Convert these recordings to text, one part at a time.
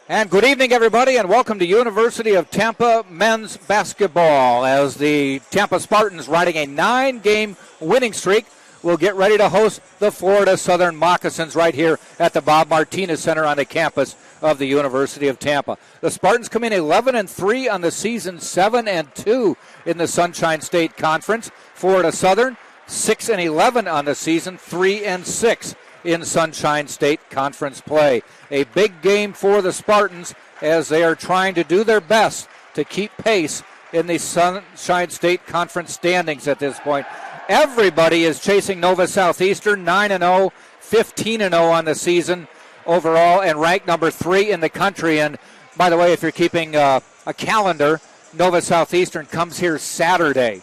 And good evening, everybody, and welcome to University of Tampa men's basketball as the Tampa Spartans, riding a 9-game winning streak, will get ready to host the Florida Southern Moccasins right here at the Bob Martinez Center on the campus of the University of Tampa. The Spartans come in 11-3 on the season, 7-2 in the Sunshine State Conference. Florida Southern 6-11 on the season, 3-6 in Sunshine State Conference play. A big game for the Spartans as they are trying to do their best to keep pace in the Sunshine State Conference standings at this point. Everybody is chasing Nova Southeastern, 9-0, 15-0 on the season overall, and ranked number 3 in the country. And by the way, if you're keeping a calendar, Nova Southeastern comes here Saturday.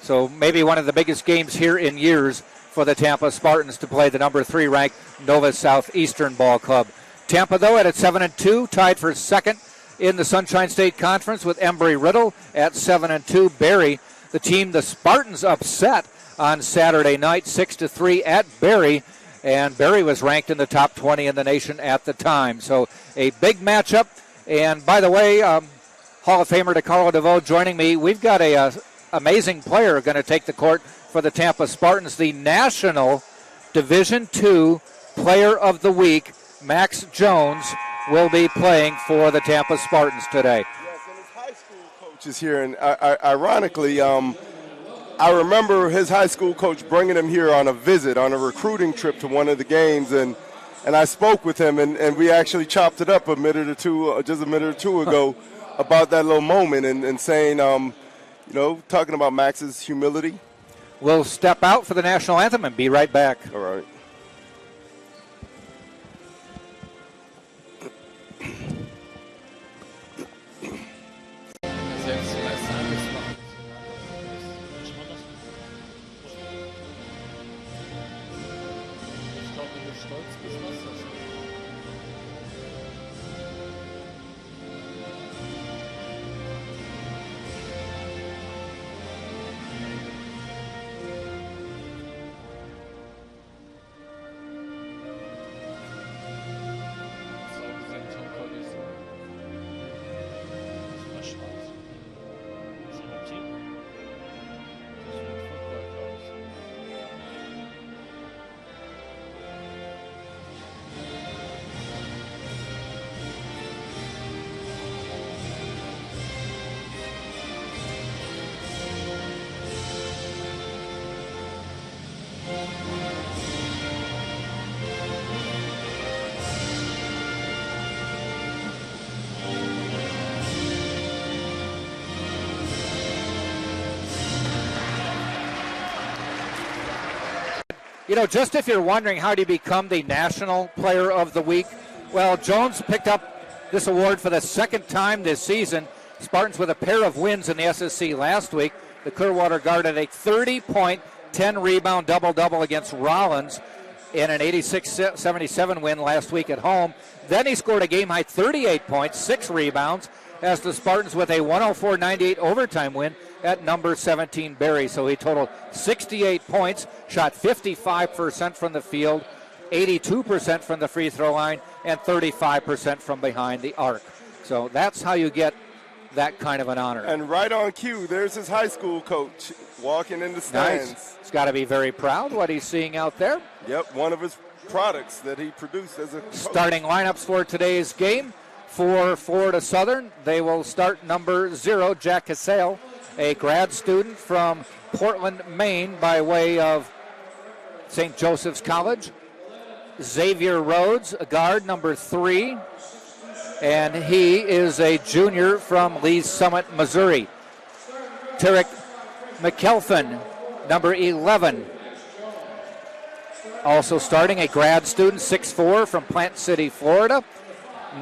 So maybe one of the biggest games here in years for the Tampa Spartans to play the number 3 ranked Nova Southeastern Ball Club. Tampa, though, at 7-2, tied for second in the Sunshine State Conference with Embry-Riddle at 7-2. Berry, the team the Spartans upset on Saturday night, 6-3 at Berry, and Berry was ranked in the top 20 in the nation at the time. So a big matchup. And by the way, Hall of Famer DeCarlo DeVoe joining me. We've got a amazing player going to take the court for the Tampa Spartans, the National Division II Player of the Week, Max Jones, will be playing for the Tampa Spartans today. Yes, and his high school coach is here, and ironically, I remember his high school coach bringing him here on a visit, on a recruiting trip to one of the games, and I spoke with him, and we actually chopped it up just a minute or two ago about that little moment, and saying, talking about Max's humility. We'll step out for the national anthem and be right back. All right. Just if you're wondering how do you become the National Player of the Week, well, Jones picked up this award for the second time this season. Spartans with a pair of wins in the SSC last week. The Clearwater Guard had a 30-point, 10-rebound double-double against Rollins in an 86-77 win last week at home. Then he scored a game-high 38 points, 6 rebounds, as the Spartans with a 104-98 overtime win at number 17 Berry. So he totaled 68 points, shot 55% from the field, 82% from the free throw line, and 35% from behind the arc. So that's how you get that kind of an honor. And right on cue, there's his high school coach walking in the stands. Nice. He's got to be very proud what he's seeing out there. Yep, one of his products that he produced as a coach. Starting lineups for today's game for Florida Southern. They will start number 0, Jack Casale, a grad student from Portland, Maine, by way of St. Joseph's College. Xavier Rhodes, a guard, number 3, and he is a junior from Lee's Summit, Missouri. Tarek McKelvin, number 11. Also starting, a grad student, 6'4", from Plant City, Florida.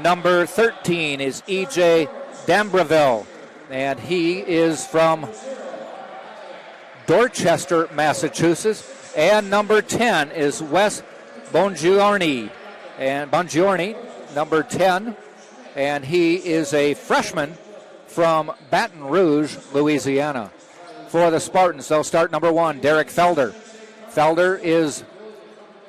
Number 13 is E.J. Dambreville, and he is from Dorchester, Massachusetts. And number 10 is Wes Bongiorni, number 10, and he is a freshman from Baton Rouge, Louisiana. For the Spartans, they'll start number 1, Derek Felder. Felder is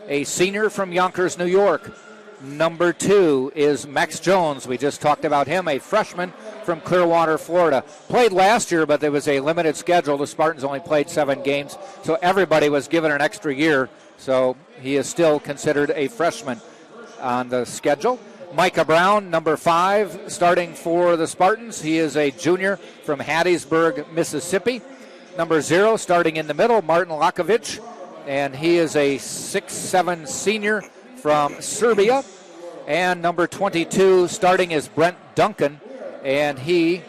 a senior from Yonkers, New York. Number 2 is Max Jones. We just talked about him, a freshman from Clearwater, Florida. Played last year, but there was a limited schedule. The Spartans only played 7 games, so everybody was given an extra year. So he is still considered a freshman on the schedule. Micah Brown, number 5, starting for the Spartans. He is a junior from Hattiesburg, Mississippi. Number 0, starting in the middle, Martin Lakovic, and he is a 6'7" senior from Serbia. And number 22 starting is Brent Duncan, and he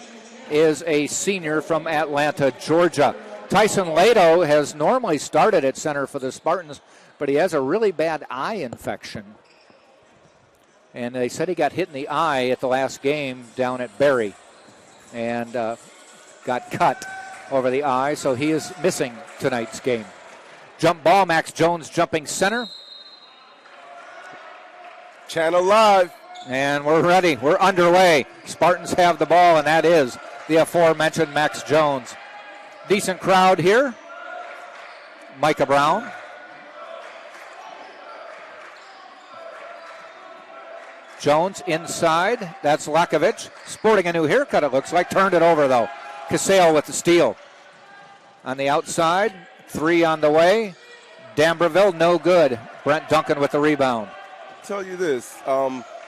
is a senior from Atlanta, Georgia. Tyson Lato has normally started at center for the Spartans, but he has a really bad eye infection. And they said he got hit in the eye at the last game down at Barry and got cut over the eye, so he is missing tonight's game. Jump ball, Max Jones jumping center. Channel live. And we're ready. We're underway. Spartans have the ball, and that is the aforementioned Max Jones. Decent crowd here. Micah Brown. Jones inside. That's Lakovic. Sporting a new haircut, it looks like. Turned it over, though. Casale with the steal. On the outside, 3 on the way. D'Ambreville, no good. Brent Duncan with the rebound. Tell you this,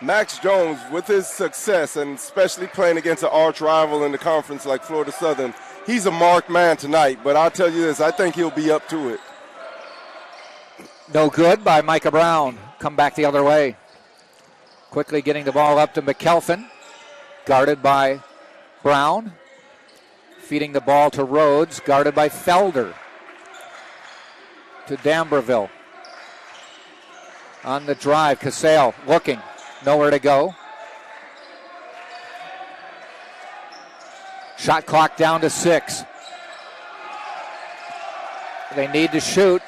Max Jones, with his success, and especially playing against an arch rival in the conference like Florida Southern, he's a marked man tonight. But I'll tell you this, I think he'll be up to it. No good by Micah Brown. Come back the other way. Quickly getting the ball up to McKelvin. Guarded by Brown. Feeding the ball to Rhodes. Guarded by Felder. To D'Ambreville. On the drive, Casale looking. Nowhere to go. Shot clock down to 6. They need to shoot.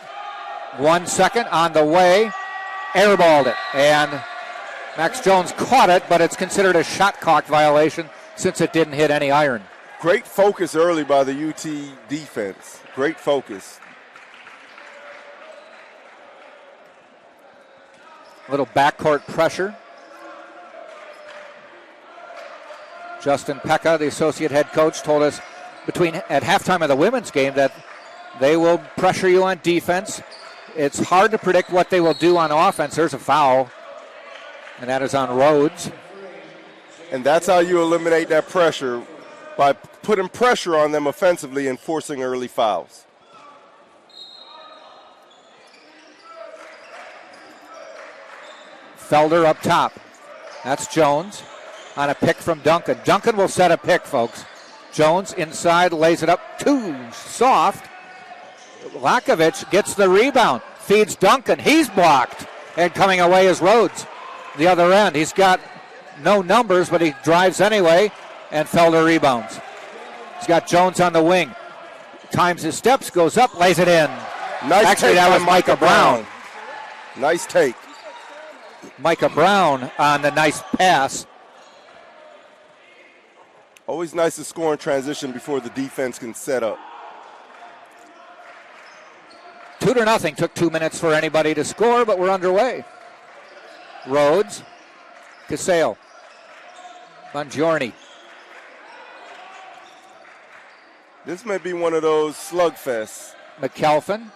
1 second on the way. Airballed it. And Max Jones caught it, but it's considered a shot clock violation since it didn't hit any iron. Great focus early by the UT defense. Great focus. A little backcourt pressure. Justin Pekka, the associate head coach, told us at halftime of the women's game that they will pressure you on defense. It's hard to predict what they will do on offense. There's a foul, and that is on Rhodes. And that's how you eliminate that pressure, by putting pressure on them offensively and forcing early fouls. Felder up top. That's Jones on a pick from Duncan. Duncan will set a pick, folks. Jones inside, lays it up too soft. Lakovic gets the rebound, feeds Duncan. He's blocked, and coming away is Rhodes. The other end, he's got no numbers, but he drives anyway, and Felder rebounds. He's got Jones on the wing. Times his steps, goes up, lays it in. Nice. Actually, take that by was Micah Brown. Nice take. Micah Brown on the nice pass. Always nice to score in transition before the defense can set up. 2-0. Took 2 minutes for anybody to score, but we're underway. Rhodes, Casale, Bongiorni. This may be one of those slugfests. McKelvin.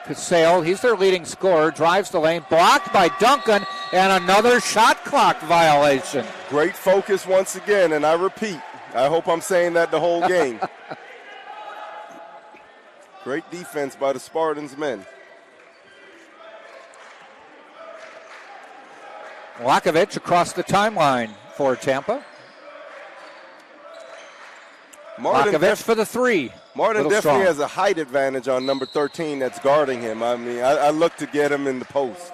Casale, he's their leading scorer, drives the lane, blocked by Duncan, and another shot clock violation. Great focus once again, and I repeat, I hope I'm saying that the whole game. Great defense by the Spartans men. Lakovic across the timeline for Tampa. Lakovic for the 3. Martin definitely has a height advantage on number 13 that's guarding him. I mean, I look to get him in the post.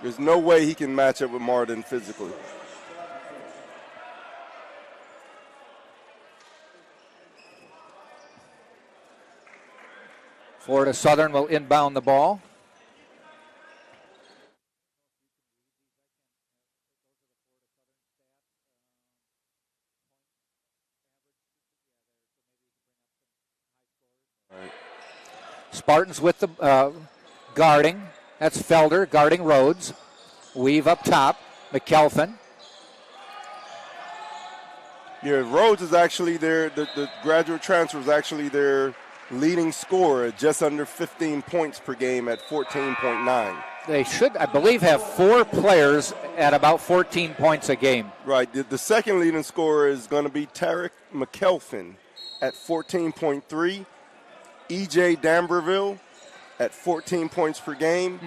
There's no way he can match up with Martin physically. Florida Southern will inbound the ball. Spartans with the guarding. That's Felder guarding Rhodes. Weave up top. McKelvin. Yeah, Rhodes is actually the graduate transfer is actually their leading scorer, just under 15 points per game at 14.9. They should, I believe, have 4 players at about 14 points a game. Right. The second leading scorer is going to be Tarek McKelvin at 14.3. E.J. Damberville at 14 points per game.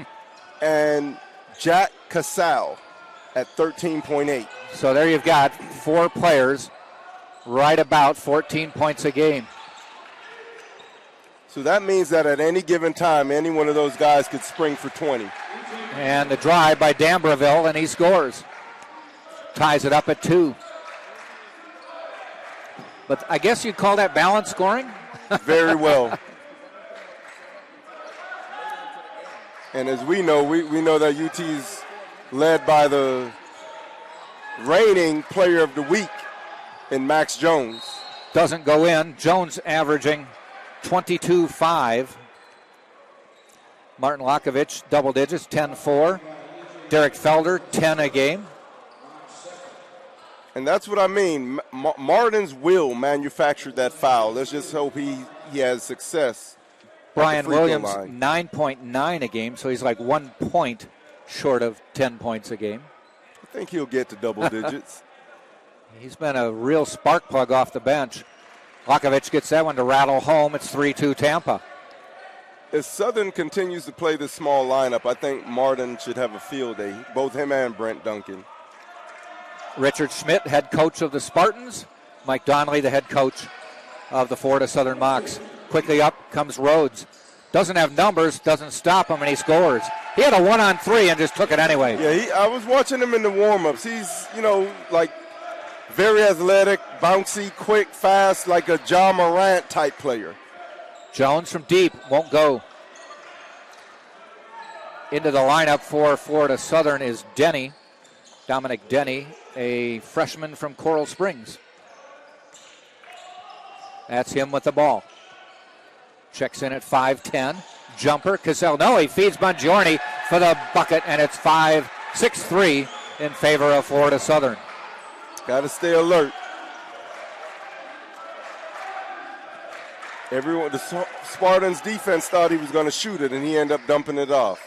And Jack Casal at 13.8. So there you've got 4 players right about 14 points a game. So that means that at any given time, any one of those guys could spring for 20. And the drive by Damberville, and he scores. Ties it up at 2. But I guess you'd call that balanced scoring? Very well. And as we know, we know that UT's led by the reigning player of the week in Max Jones. Doesn't go in. Jones averaging 22-5. Martin Lockovich, double digits, 10-4. Derek Felder, 10 a game. And that's what I mean. Martin's will manufactured that foul. Let's just hope he has success. Brian Williams, 9.9 a game, so he's like 1 point short of 10 points a game. I think he'll get to double digits. He's been a real spark plug off the bench. Lockovich gets that one to rattle home. It's 3-2 Tampa. If Southern continues to play this small lineup, I think Martin should have a field day, both him and Brent Duncan. Richard Schmidt, head coach of the Spartans. Mike Donnelly, the head coach of the Florida Southern Mocs. Quickly up comes Rhodes. Doesn't have numbers, doesn't stop him, and he scores. He had a 1-on-3 and just took it anyway. Yeah, I was watching him in the warm-ups. He's, like very athletic, bouncy, quick, fast, like a John Morant type player. Jones from deep, won't go. Into the lineup for Florida Southern is Denny. Dominic Denny, a freshman from Coral Springs. That's him with the ball. Checks in at 5'10". Jumper, Cassell. No, he feeds Bongiorni for the bucket, and it's 6-3 in favor of Florida Southern. Got to stay alert. The Spartans defense thought he was going to shoot it, and he ended up dumping it off.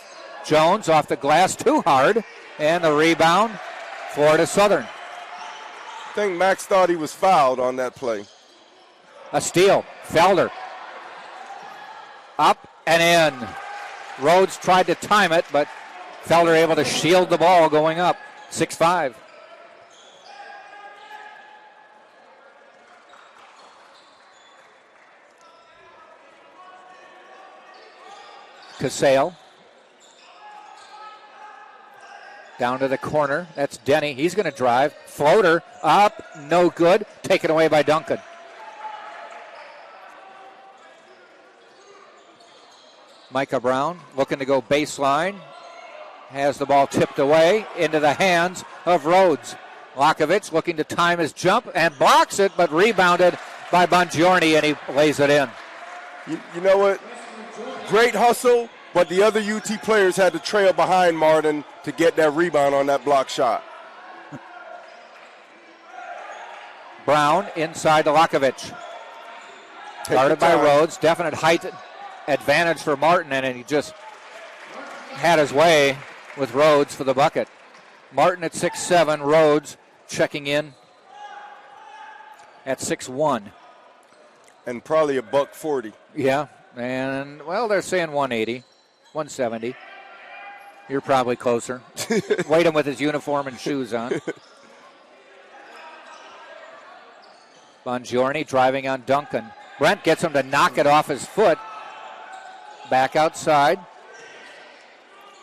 Jones off the glass too hard, and the rebound, Florida Southern. I think Max thought he was fouled on that play. A steal, Felder. Up and in. Rhodes tried to time it, but Felder able to shield the ball going up. 6-5. Casale. Down to the corner. That's Denny. He's going to drive. Floater up. No good. Taken away by Duncan. Micah Brown looking to go baseline. Has the ball tipped away into the hands of Rhodes. Lockovich looking to time his jump and blocks it, but rebounded by Bongiorni, and he lays it in. You know what? Great hustle, but the other UT players had to trail behind Martin to get that rebound on that block shot. Brown inside to Lockovich. Guarded by Rhodes. Definite height advantage for Martin, and he just had his way with Rhodes for the bucket. Martin at 6'7", Rhodes checking in at 6'1". And probably $140. Yeah, and, well, they're saying 180, 170. You're probably closer. Wait him with his uniform and shoes on. Bongiorni driving on Duncan. Brent gets him to knock it off his foot. Back outside.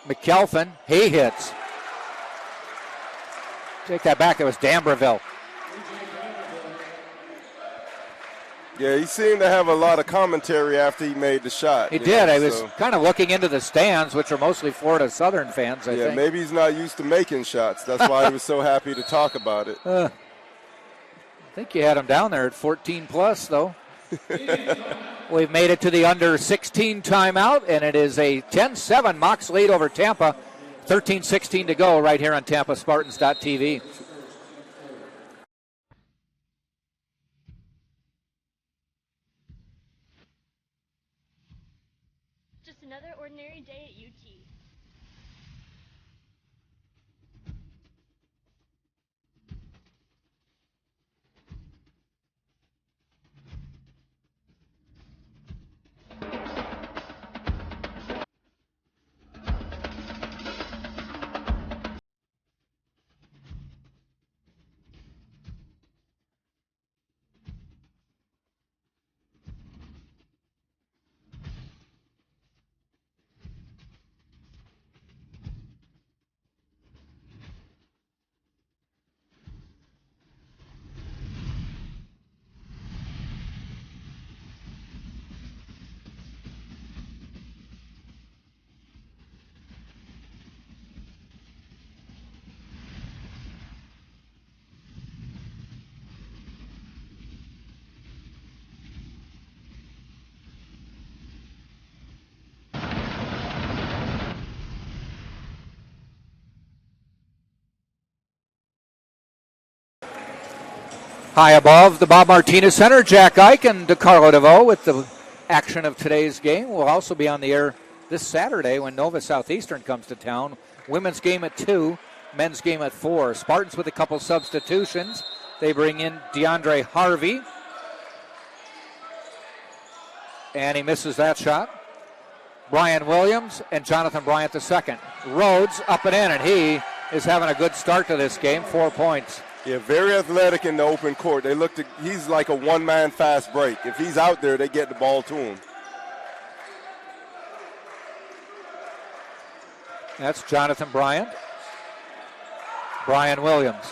McKelvin, he hits. Take that back, it was Damberville. Yeah, he seemed to have a lot of commentary after he made the shot. He did. I was kind of looking into the stands, which are mostly Florida Southern fans, I think. Yeah, maybe he's not used to making shots. That's why he was so happy to talk about it. I think you had him down there at 14 plus, though. We've made it to the under 16 timeout, and it is a 10-7 Mocs lead over Tampa. 13-16 to go right here on TampaSpartans.tv. Just another ordinary day at UT. High above the Bob Martinez Center, Jack Ike and DeCarlo DeVoe with the action of today's game. We'll also be on the air this Saturday when Nova Southeastern comes to town. Women's game at 2, men's game at 4. Spartans with a couple substitutions. They bring in DeAndre Harvey. And he misses that shot. Brian Williams and Jonathan Bryant II. Rhodes up and in, and he is having a good start to this game, 4 points. Yeah, very athletic in the open court. He's like a one-man fast break. If he's out there, they get the ball to him. That's Jonathan Bryant. Brian Williams.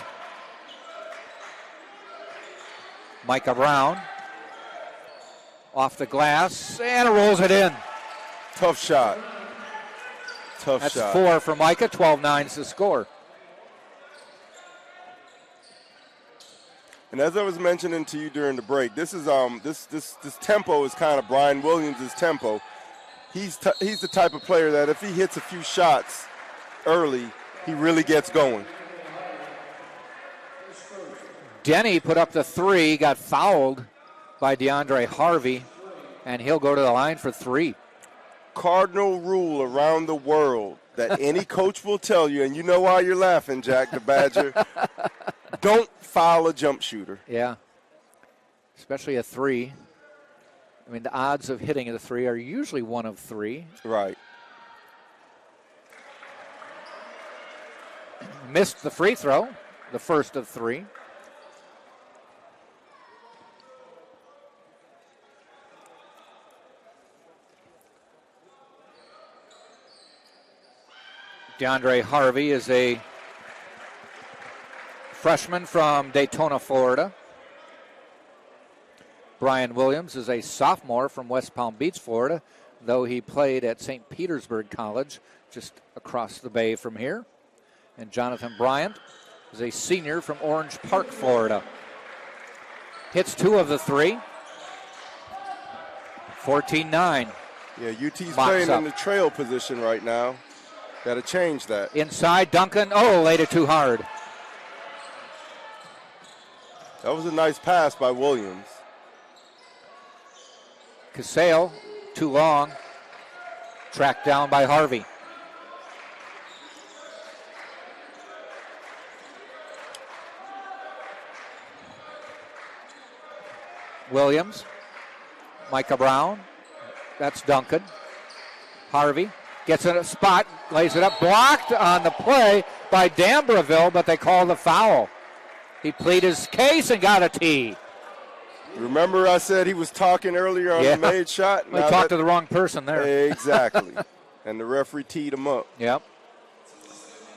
Micah Brown. Off the glass, and rolls it in. Tough shot. Tough shot. That's 4 for Micah, 12-9's the score. And as I was mentioning to you during the break, this is this tempo is kind of Brian Williams' tempo. He's the type of player that if he hits a few shots early, he really gets going. Denny put up the 3, got fouled by DeAndre Harvey, and he'll go to the line for 3. Cardinal rule around the world that any coach will tell you, and you know why you're laughing, Jack the Badger. Don't foul a jump shooter. Yeah, especially a 3. I mean, the odds of hitting a 3 are usually 1 of 3. Right. Missed the free throw, the first of 3. DeAndre Harvey is a freshman from Daytona, Florida. Brian Williams is a sophomore from West Palm Beach, Florida, though he played at St. Petersburg College, just across the bay from here. And Jonathan Bryant is a senior from Orange Park, Florida. Hits 2 of the 3. 14-9. Yeah, UT's Mocs playing up in the trail position right now. Got to change that. Inside, Duncan. Oh, laid it too hard. That was a nice pass by Williams. Casale, too long. Tracked down by Harvey. Williams. Micah Brown. That's Duncan. Harvey gets in a spot, lays it up, blocked on the play by D'Ambreville, but they call the foul. He pleaded his case and got a tee. Remember I said he was talking earlier on the made shot? We talked to the wrong person there. Exactly. And the referee teed him up. Yep.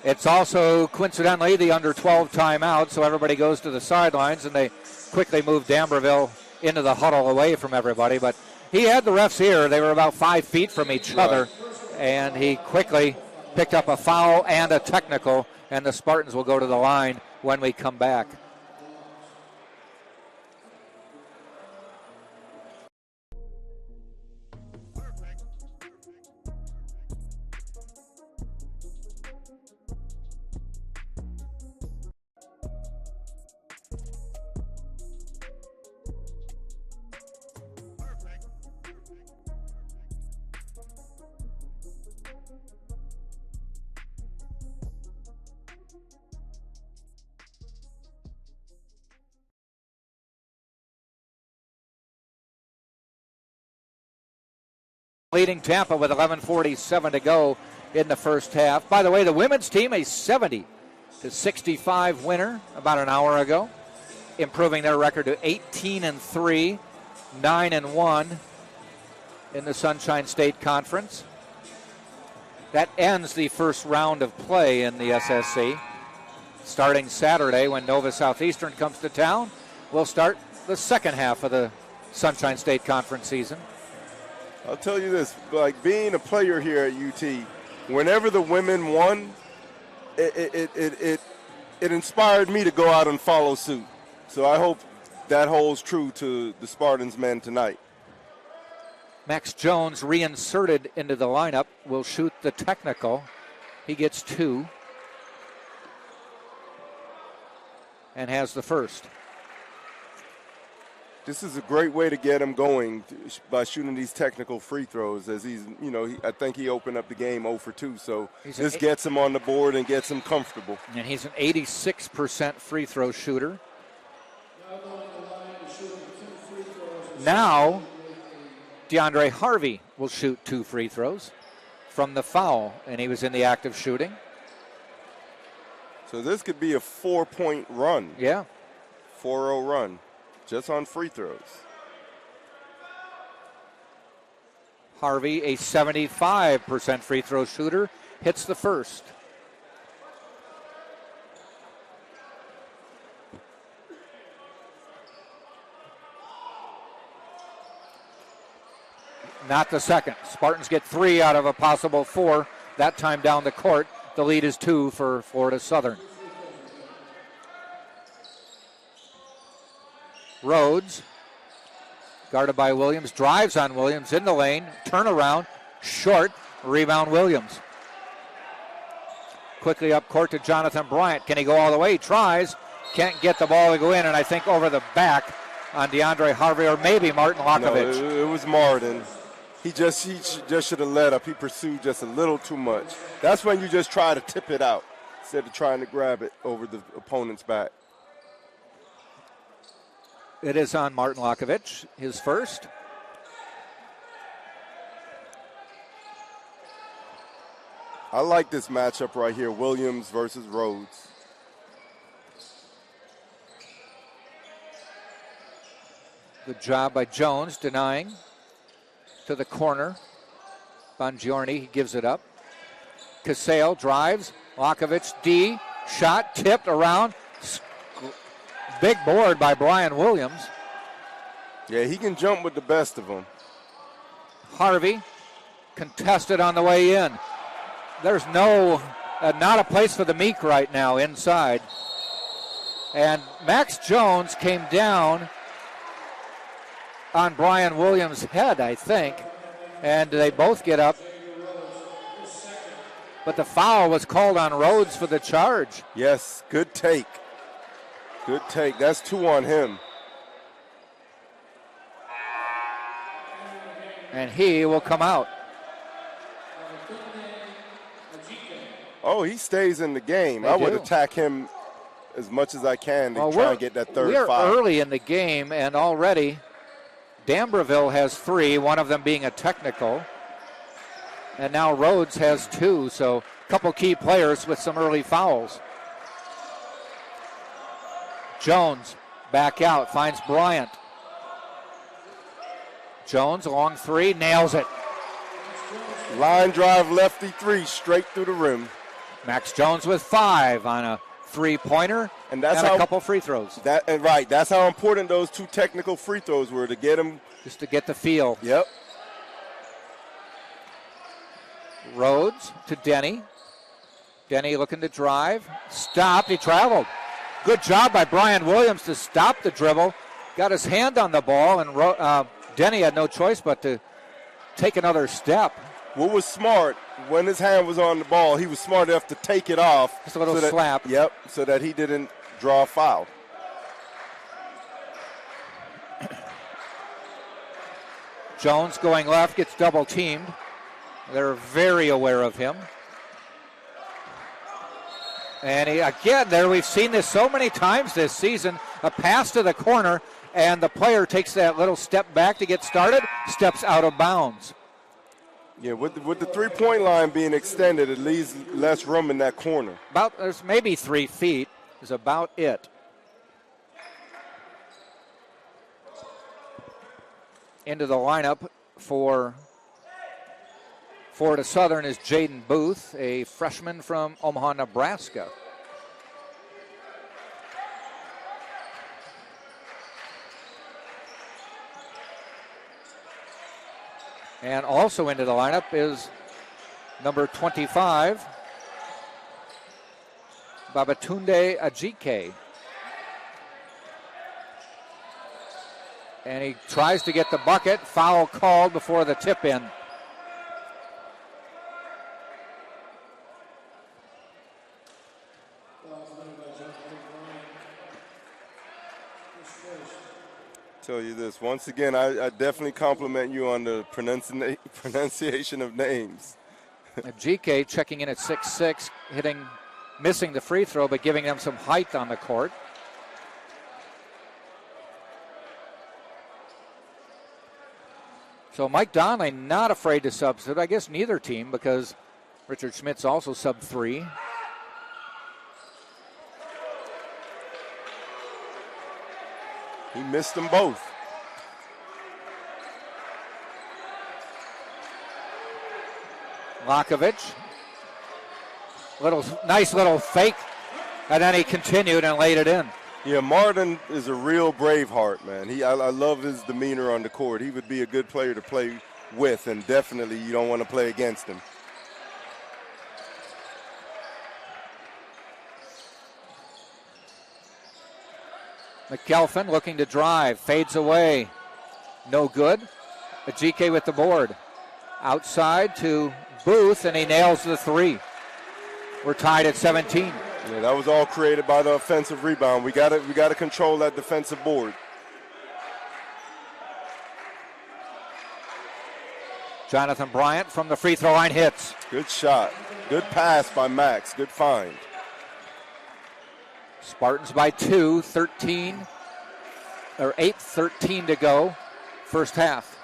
It's also, coincidentally, the under 12 timeout, so everybody goes to the sidelines, and they quickly move D'Ambreville into the huddle away from everybody. But he had the refs here. They were about 5 feet from each other, and he quickly picked up a foul and a technical, and the Spartans will go to the line when we come back. leading Tampa with 11:47 to go in the first half. By the way, the women's team, a 70-65 winner about an hour ago, improving their record to 18-3, 9-1 in the Sunshine State Conference. That ends the first round of play in the SSC. Starting Saturday when Nova Southeastern comes to town, we'll start the second half of the Sunshine State Conference season. I'll tell you this, like being a player here at UT, whenever the women won, it inspired me to go out and follow suit. So I hope that holds true to the Spartans men tonight. Max Jones, reinserted into the lineup, will shoot the technical. He gets 2 and has the first. This is a great way to get him going by shooting these technical free throws, as I think he opened up the game 0 for 2, so this gets him on the board and gets him comfortable. And he's an 86% free throw shooter. Now, DeAndre Harvey will shoot 2 free throws from the foul, and he was in the act of shooting. So this could be a 4-point run. Yeah. 4-0 run. Just on free throws. Harvey, a 75% free throw shooter, hits the first. Not the second. Spartans get 3 out of a possible 4. That time down the court. The lead is 2 for Florida Southern. Rhodes, guarded by Williams, drives on Williams in the lane, turnaround, short, rebound Williams. Quickly up court to Jonathan Bryant. Can he go all the way? He tries, can't get the ball to go in, and I think over the back on DeAndre Harvey or maybe Martin Lakovich. No, it was Martin. He just should have let up. He pursued just a little too much. That's when you just try to tip it out instead of trying to grab it over the opponent's back. It is on Martin Lakovich, his first. I like this matchup right here, Williams versus Rhodes. Good job by Jones, denying to the corner. Bongiorni, he gives it up. Casale drives, Lakovich, D, shot, tipped around. Big board by Brian Williams. Yeah, he can jump with the best of them. Harvey contested on the way in. There's not a place for the meek right now inside. And Max Jones came down on Brian Williams' head, I think. And they both get up. But the foul was called on Rhodes for the charge. Yes, good take. Good take. That's 2 on him. And he will come out. Oh, he stays in the game. I would attack him as much as I can to try and get that third foul. We're early in the game, and already D'Ambreville has 3, one of them being a technical. And now Rhodes has 2, so a couple key players with some early fouls. Jones back out, finds Bryant. Jones, a long 3, nails it. Line drive, lefty 3, straight through the rim. Max Jones with 5 on a 3-pointer and a couple free throws. Right, that's how important those 2 technical free throws were to get him. Just to get the feel. Yep. Rhodes to Denny. Denny looking to drive. Stopped, he traveled. Good job by Brian Williams to stop the dribble. Got his hand on the ball, and Denny had no choice but to take another step. What was smart, when his hand was on the ball, he was smart enough to take it off. Just a little slap. Yep, so that he didn't draw a foul. Jones going left, gets double teamed. They're very aware of him. And we've seen this so many times this season, a pass to the corner, and the player takes that little step back to get started, steps out of bounds. Yeah, with the three-point line being extended, it leaves less room in that corner. There's maybe 3 feet is about it. Into the lineup for Florida Southern is Jaden Booth, a freshman from Omaha, Nebraska. And also into the lineup is number 25, Babatunde Ajike. And he tries to get the bucket. Foul called before the tip-in. Tell you this, once again, I definitely compliment you on the pronunciation of names. GK checking in at 6'6", missing the free throw, but giving them some height on the court. So Mike Donnelly not afraid to substitute. I guess neither team, because Richard Schmidt's also sub 3. He missed them both. Lakovich, nice little fake, and then he continued and laid it in. Yeah, Martin is a real brave heart, man. I love his demeanor on the court. He would be a good player to play with, and definitely you don't want to play against him. McKelvin looking to drive, fades away, no good. Ajike with the board. Outside to Booth, and he nails the 3. We're tied at 17. Yeah, that was all created by the offensive rebound. We got to control that defensive board. Jonathan Bryant from the free throw line hits. Good shot. Good pass by Max. Good find. Spartans by 2, 8:13 to go, first half.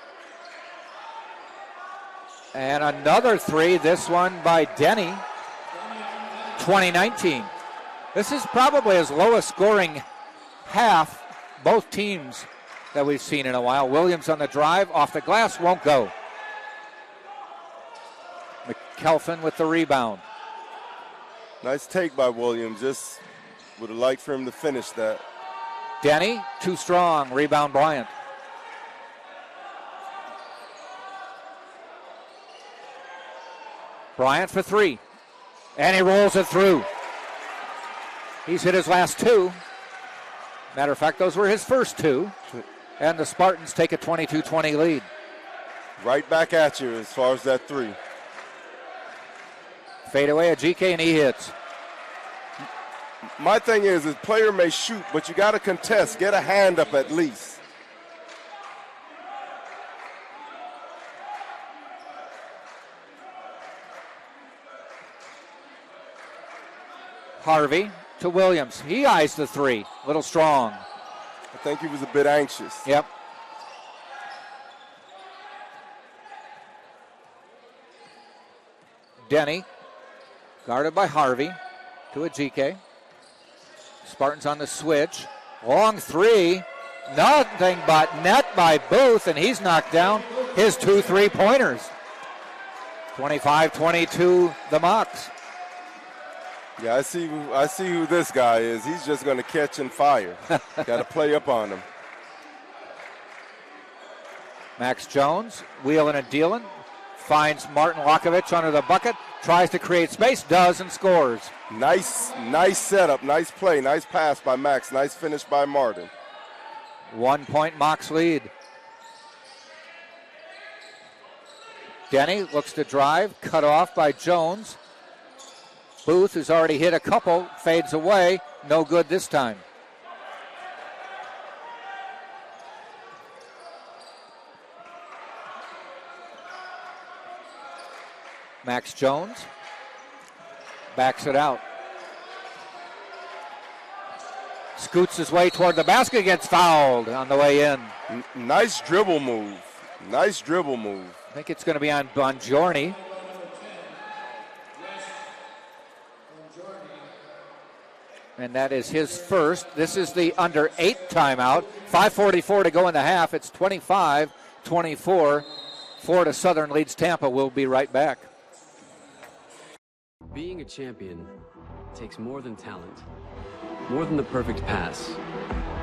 And another 3, this one by Denny, 20-19. This is probably his lowest scoring half, both teams, that we've seen in a while. Williams on the drive, off the glass, won't go. McKelvin with the rebound. Nice take by Williams. Just would have liked for him to finish that. Denny, too strong. Rebound Bryant. Bryant for 3. And he rolls it through. He's hit his last 2. Matter of fact, those were his first 2. And the Spartans take a 22-20 lead. Right back at you as far as that 3. Fade away at GK, and he hits. My thing is player may shoot, but you got to contest. Get a hand up at least. Harvey to Williams. He eyes the 3. Little strong. I think he was a bit anxious. Yep. Denny, guarded by Harvey, to a GK. Spartans on the switch. Long 3. Nothing but net by Booth, and he's knocked down his 2 3-pointers. 25-22, the Mocs. Yeah, I see who this guy is. He's just going to catch and fire. Got to play up on him. Max Jones, wheeling and dealing. Finds Martin Lakovich under the bucket. Tries to create space, does, and scores. Nice setup, nice play, nice pass by Max, nice finish by Martin. 1 point Mocs lead. Denny looks to drive, cut off by Jones. Booth, who's already hit a couple, fades away. No good this time. Max Jones backs it out. Scoots his way toward the basket, gets fouled on the way in. Nice dribble move. think it's going to be on Bongiorni. And that is his first. This is the under 8 timeout. 5:44 to go in the half. It's 25-24. Florida Southern leads Tampa. We'll be right back. Being a champion takes more than talent, more than the perfect pass,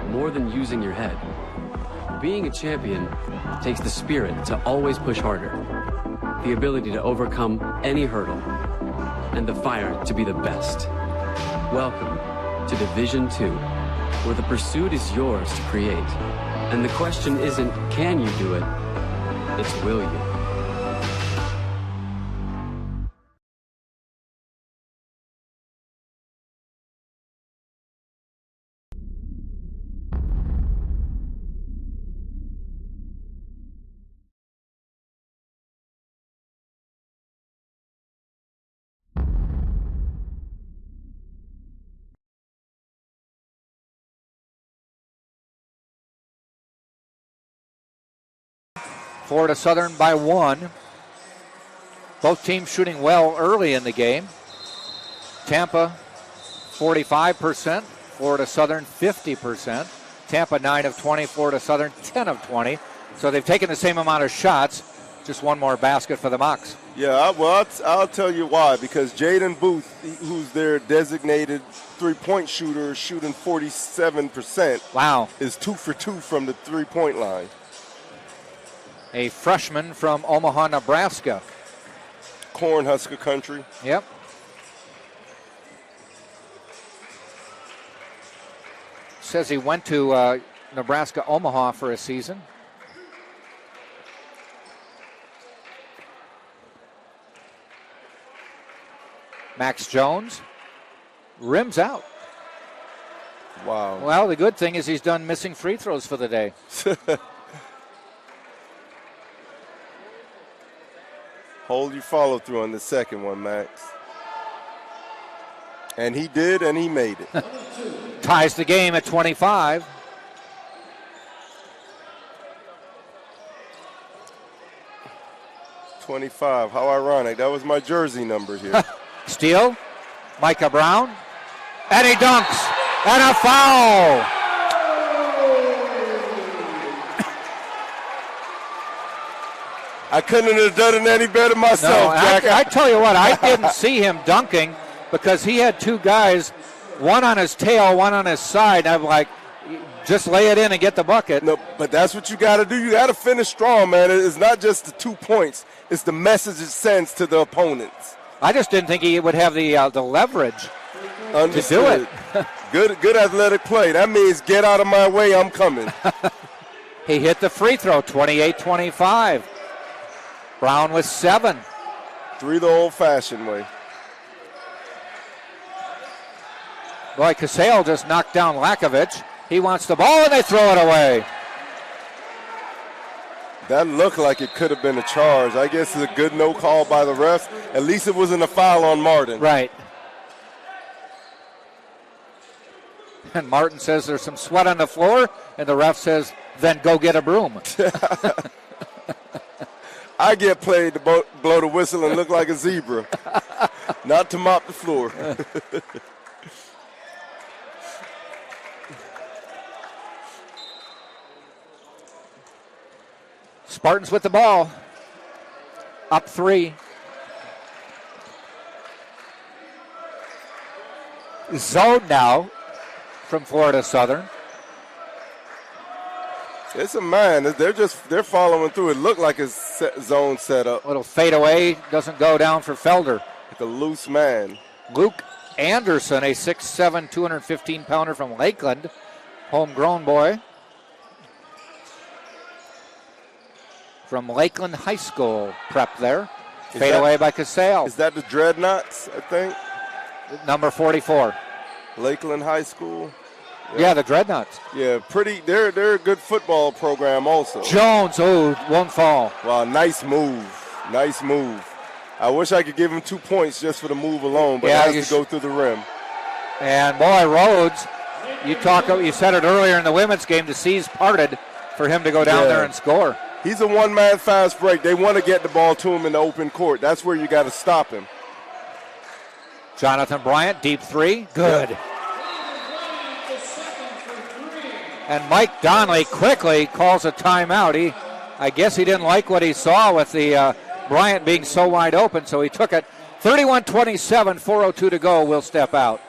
more than using your head. Being a champion takes the spirit to always push harder, the ability to overcome any hurdle, and the fire to be the best. Welcome to Division II, where the pursuit is yours to create. And the question isn't, can you do it? It's, will you? Florida Southern by 1. Both teams shooting well early in the game. Tampa 45%, Florida Southern 50%. Tampa 9 of 20, Florida Southern 10 of 20. So they've taken the same amount of shots, just one more basket for the Mocs. Yeah, I'll tell you why. Because Jaden Booth, who's their designated three-point shooter, is shooting 47%. Wow. Is 2 for 2 from the three-point line. A freshman from Omaha, Nebraska. Cornhusker country. Yep. Says he went to Nebraska, Omaha for a season. Max Jones rims out. Wow. Well, the good thing is he's done missing free throws for the day. Hold your follow through on the second one, Max. And he did, and he made it. Ties the game at 25. .25. How ironic. That was my jersey number here. Steal. Micah Brown. And he dunks. And a foul. I couldn't have done it any better myself, No, Jack. I tell you what, I didn't see him dunking because he had two guys, one on his tail, one on his side. I'm like, just lay it in and get the bucket. No, but that's what you got to do. You got to finish strong, man. It's not just the 2 points. It's the message it sends to the opponents. I just didn't think he would have the leverage Understood. to do it. Good athletic play. That means get out of my way, I'm coming. He hit the free throw, 28-25. Brown with 7. 3 the old-fashioned way. Boy, Casale just knocked down Lakovich. He wants the ball, and they throw it away. That looked like it could have been a charge. I guess it's a good no call by the refs. At least it wasn't a foul on Martin. Right. And Martin says there's some sweat on the floor, and the ref says, then go get a broom. I get played to blow the whistle and look like a zebra, not to mop the floor. Spartans with the ball. Up 3. Zone now from Florida Southern. It's a man. They're following through. It looked like a zone setup. Little fade away. Doesn't go down for Felder. Like a loose man. Luke Anderson, a 6'7", 215-pounder from Lakeland. Homegrown boy. From Lakeland High School prep there. Fade away by Casale. Is that the Dreadnoughts, I think? Number 44. Lakeland High School. Yeah, the Dreadnoughts. Yeah, they're a good football program also. Jones, won't fall. Wow, nice move. Nice move. I wish I could give him 2 points just for the move alone, but it has to go through the rim. And boy, Rhodes, you said it earlier in the women's game, the seas parted for him to go down there and score. He's a one-man fast break. They want to get the ball to him in the open court. That's where you got to stop him. Jonathan Bryant, deep three, good. Yeah. And Mike Donnelly quickly calls a timeout. I guess he didn't like what he saw with the Bryant being so wide open, so he took it. 31-27, 4:02 to go. We'll step out.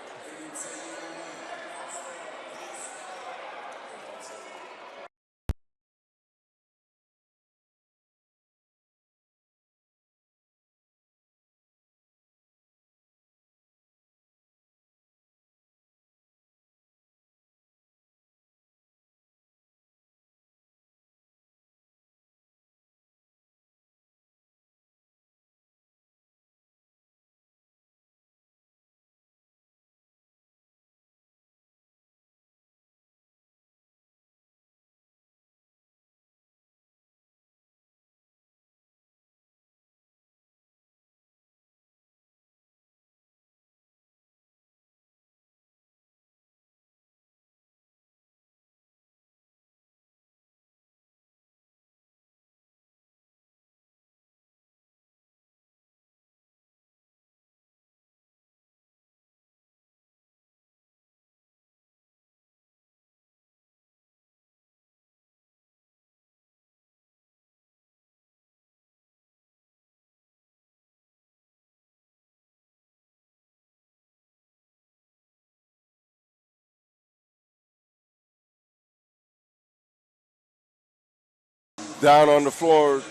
Down on the floor.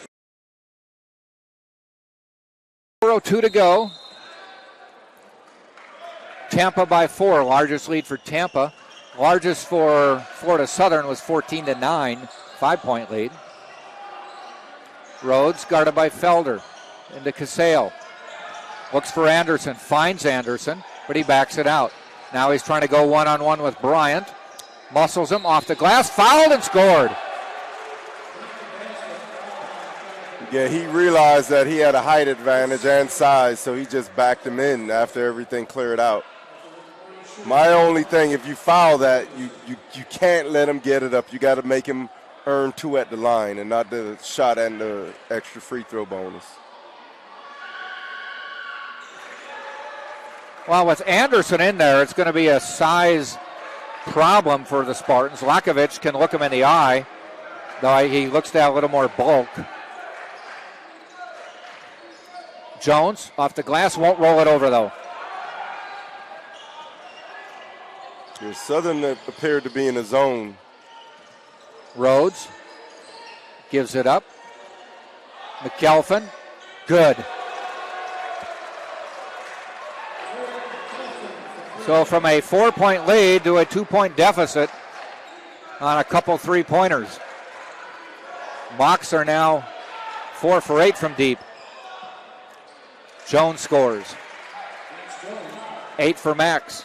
4:02 to go. Tampa by 4, largest lead for Tampa. Largest for Florida Southern was 14-9, 5-point lead. Rhodes guarded by Felder into Casale. Looks for Anderson, finds Anderson, but he backs it out. Now he's trying to go one-on-one with Bryant. Muscles him off the glass, fouled and scored. Yeah, he realized that he had a height advantage and size, so he just backed him in after everything cleared out. My only thing, if you foul that, you can't let him get it up. You got to make him earn 2 at the line and not the shot and the extra free throw bonus. Well, with Anderson in there, it's going to be a size problem for the Spartans. Lakovic can look him in the eye, though he looks to have a little more bulk. Jones off the glass, won't roll it over though. Southern appeared to be in a zone. Rhodes gives it up. McElphin, good. So from a 4-point lead to a 2-point deficit on a couple three-pointers. Mocs are now 4 for 8 from deep. Jones scores. 8 for Max.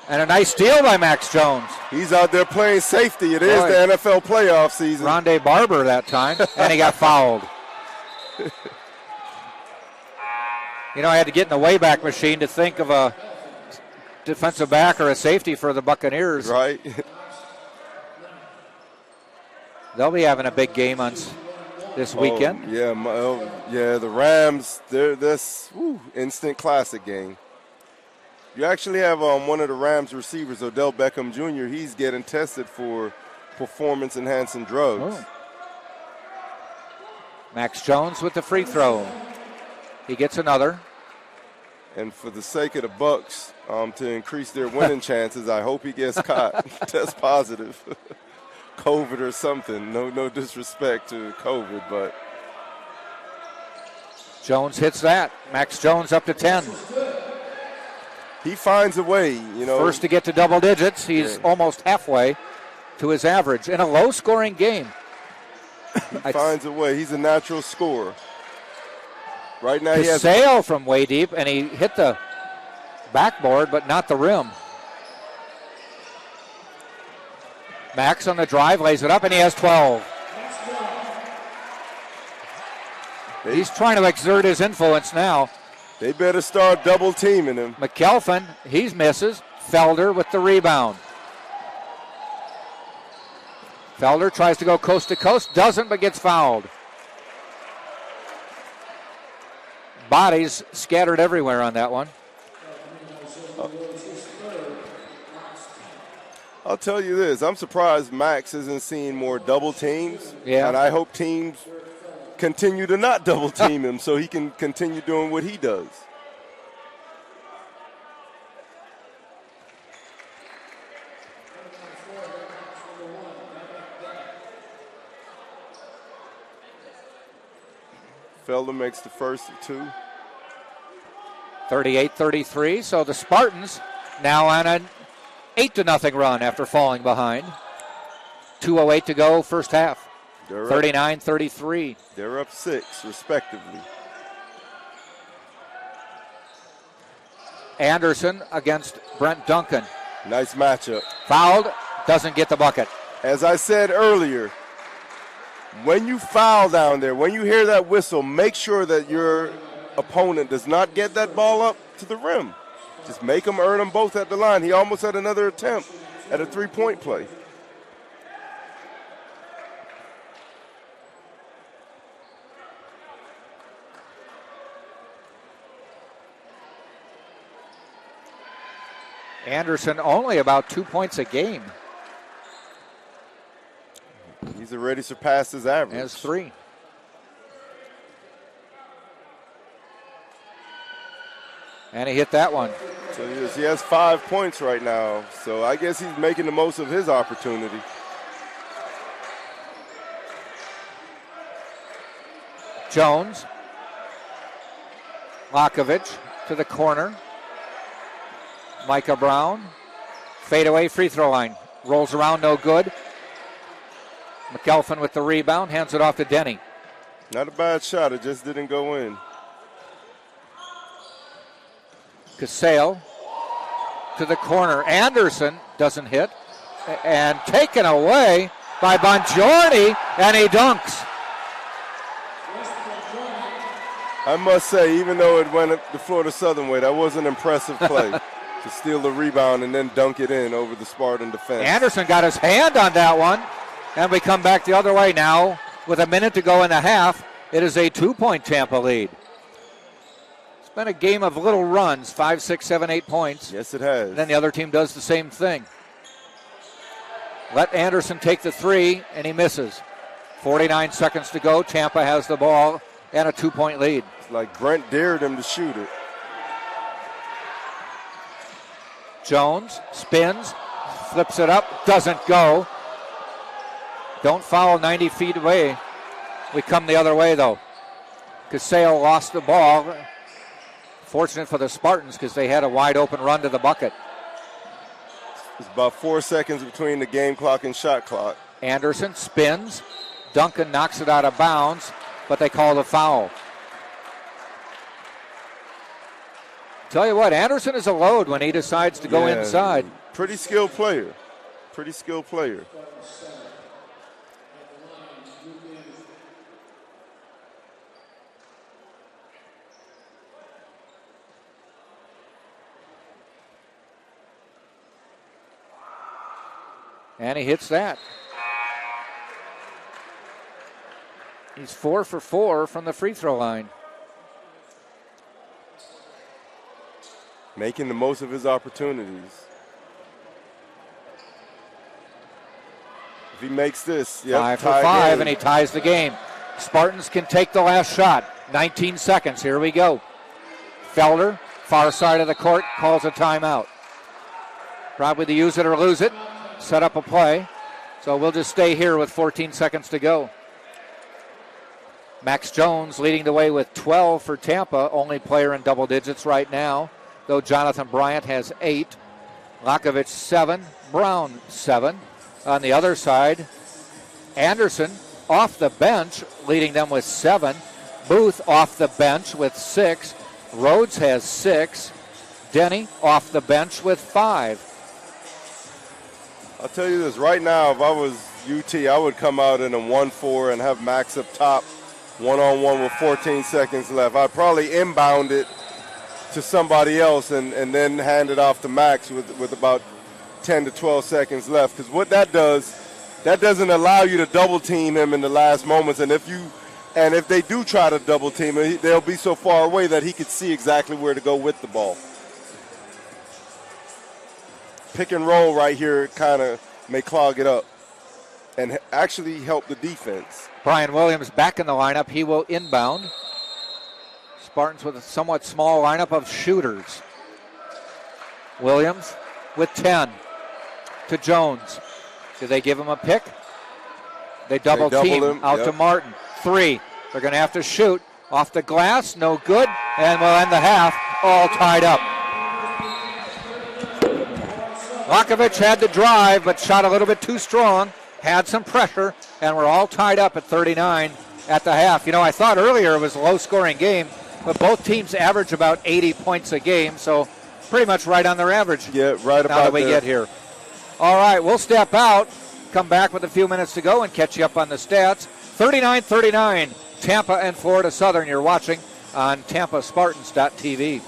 And a nice steal by Max Jones. He's out there playing safety. It is the NFL playoff season. Rondé Barber that time, and he got fouled. You know, I had to get in the Wayback Machine to think of a defensive back or a safety for the Buccaneers. Right. They'll be having a big game on this weekend. Yeah, the Rams, they're this instant classic game. You actually have one of the Rams receivers, Odell Beckham Jr., he's getting tested for performance-enhancing drugs. Oh. Max Jones with the free throw. He gets another. And for the sake of the Bucks, to increase their winning chances, I hope he gets caught, test positive. COVID or something. No disrespect to COVID, but. Jones hits that. Max Jones up to 10. He finds a way, you know. First to get to double digits. He's almost halfway to his average in a low-scoring game. He finds a way. He's a natural scorer. Right now he has sail from way deep, and he hit the backboard, but not the rim. Max on the drive, lays it up, and he has 12. He's trying to exert his influence now. They better start double teaming him. McElphin, he misses. Felder with the rebound. Felder tries to go coast to coast, doesn't, but gets fouled. Bodies scattered everywhere on that one. I'll tell you this. I'm surprised Max isn't seeing more double teams. Yeah. And I hope teams continue to not double team him so he can continue doing what he does. Felder makes the first of two. 38-33, so the Spartans now on an 8-0 run after falling behind. 2:08 to go, first half. 39-33. They're up 6, respectively. Anderson against Brent Duncan. Nice matchup. Fouled, doesn't get the bucket. As I said earlier, when you foul down there, when you hear that whistle, make sure that your opponent does not get that ball up to the rim. Just make them earn them both at the line. He almost had another attempt at a three-point play. Anderson only about 2 points a game. He's already surpassed his average. Has 3. And he hit that one. So he has 5 points right now. So I guess he's making the most of his opportunity. Jones. Lakovic to the corner. Micah Brown. Fadeaway free throw line. Rolls around, no good. McElphin with the rebound, hands it off to Denny. Not a bad shot, it just didn't go in. Casale to the corner. Anderson doesn't hit. And taken away by Bongiorni, and he dunks. I must say, even though it went the Florida Southern way, that was an impressive play to steal the rebound and then dunk it in over the Spartan defense. Anderson got his hand on that one, and we come back the other way now. With a minute to go in the half, it is a 2-point Tampa lead. It's been a game of little runs, 5, 6, 7, 8 points. Yes, it has. And then the other team does the same thing. Let Anderson take the 3, and he misses. 49 seconds to go. Tampa has the ball and a 2-point lead. It's like Brent dared him to shoot it. Jones spins, flips it up, doesn't go. Don't foul 90 feet away. We come the other way, though. Casale lost the ball. Fortunate for the Spartans because they had a wide open run to the bucket. It's about 4 seconds between the game clock and shot clock. Anderson spins. Duncan knocks it out of bounds, but they call the foul. Tell you what, Anderson is a load when he decides to go inside. Pretty skilled player. Pretty skilled player. And he hits that. He's 4 for 4 from the free throw line. Making the most of his opportunities. If he makes this, 5 for 5, and he ties the game. Spartans can take the last shot. 19 seconds. Here we go. Felder, far side of the court, calls a timeout. Probably to use it or lose it. Set up a play. So we'll just stay here with 14 seconds to go. Max Jones leading the way with 12 for Tampa, only player in double digits right now, though Jonathan Bryant has 8. Lakovic 7, Brown 7. On the other side, Anderson off the bench, leading them with 7. Booth off the bench with 6. Rhodes has 6. Denny off the bench with 5. I'll tell you this, right now, if I was UT, I would come out in a 1-4 and have Max up top, one-on-one with 14 seconds left. I'd probably inbound it to somebody else and then hand it off to Max with about 10 to 12 seconds left. Because what that does, that doesn't allow you to double team him in the last moments. And if they do try to double team him, they'll be so far away that he could see exactly where to go with the ball. Pick and roll right here kind of may clog it up and actually help the defense. Brian Williams back in the lineup. He will inbound. Spartans with a somewhat small lineup of shooters. Williams with 10 to Jones. Do they give him a pick? They double team him out to Martin. 3. They're going to have to shoot off the glass. No good. And we'll end the half all tied up. Moccasins had to drive, but shot a little bit too strong. Had some pressure, and we're all tied up at 39 at the half. You know, I thought earlier it was a low-scoring game, but both teams average about 80 points a game, so pretty much right on their average. Yeah, right about now that we get here. All right, we'll step out, come back with a few minutes to go, and catch you up on the stats. 39-39, Tampa and Florida Southern. You're watching on TampaSpartans.tv.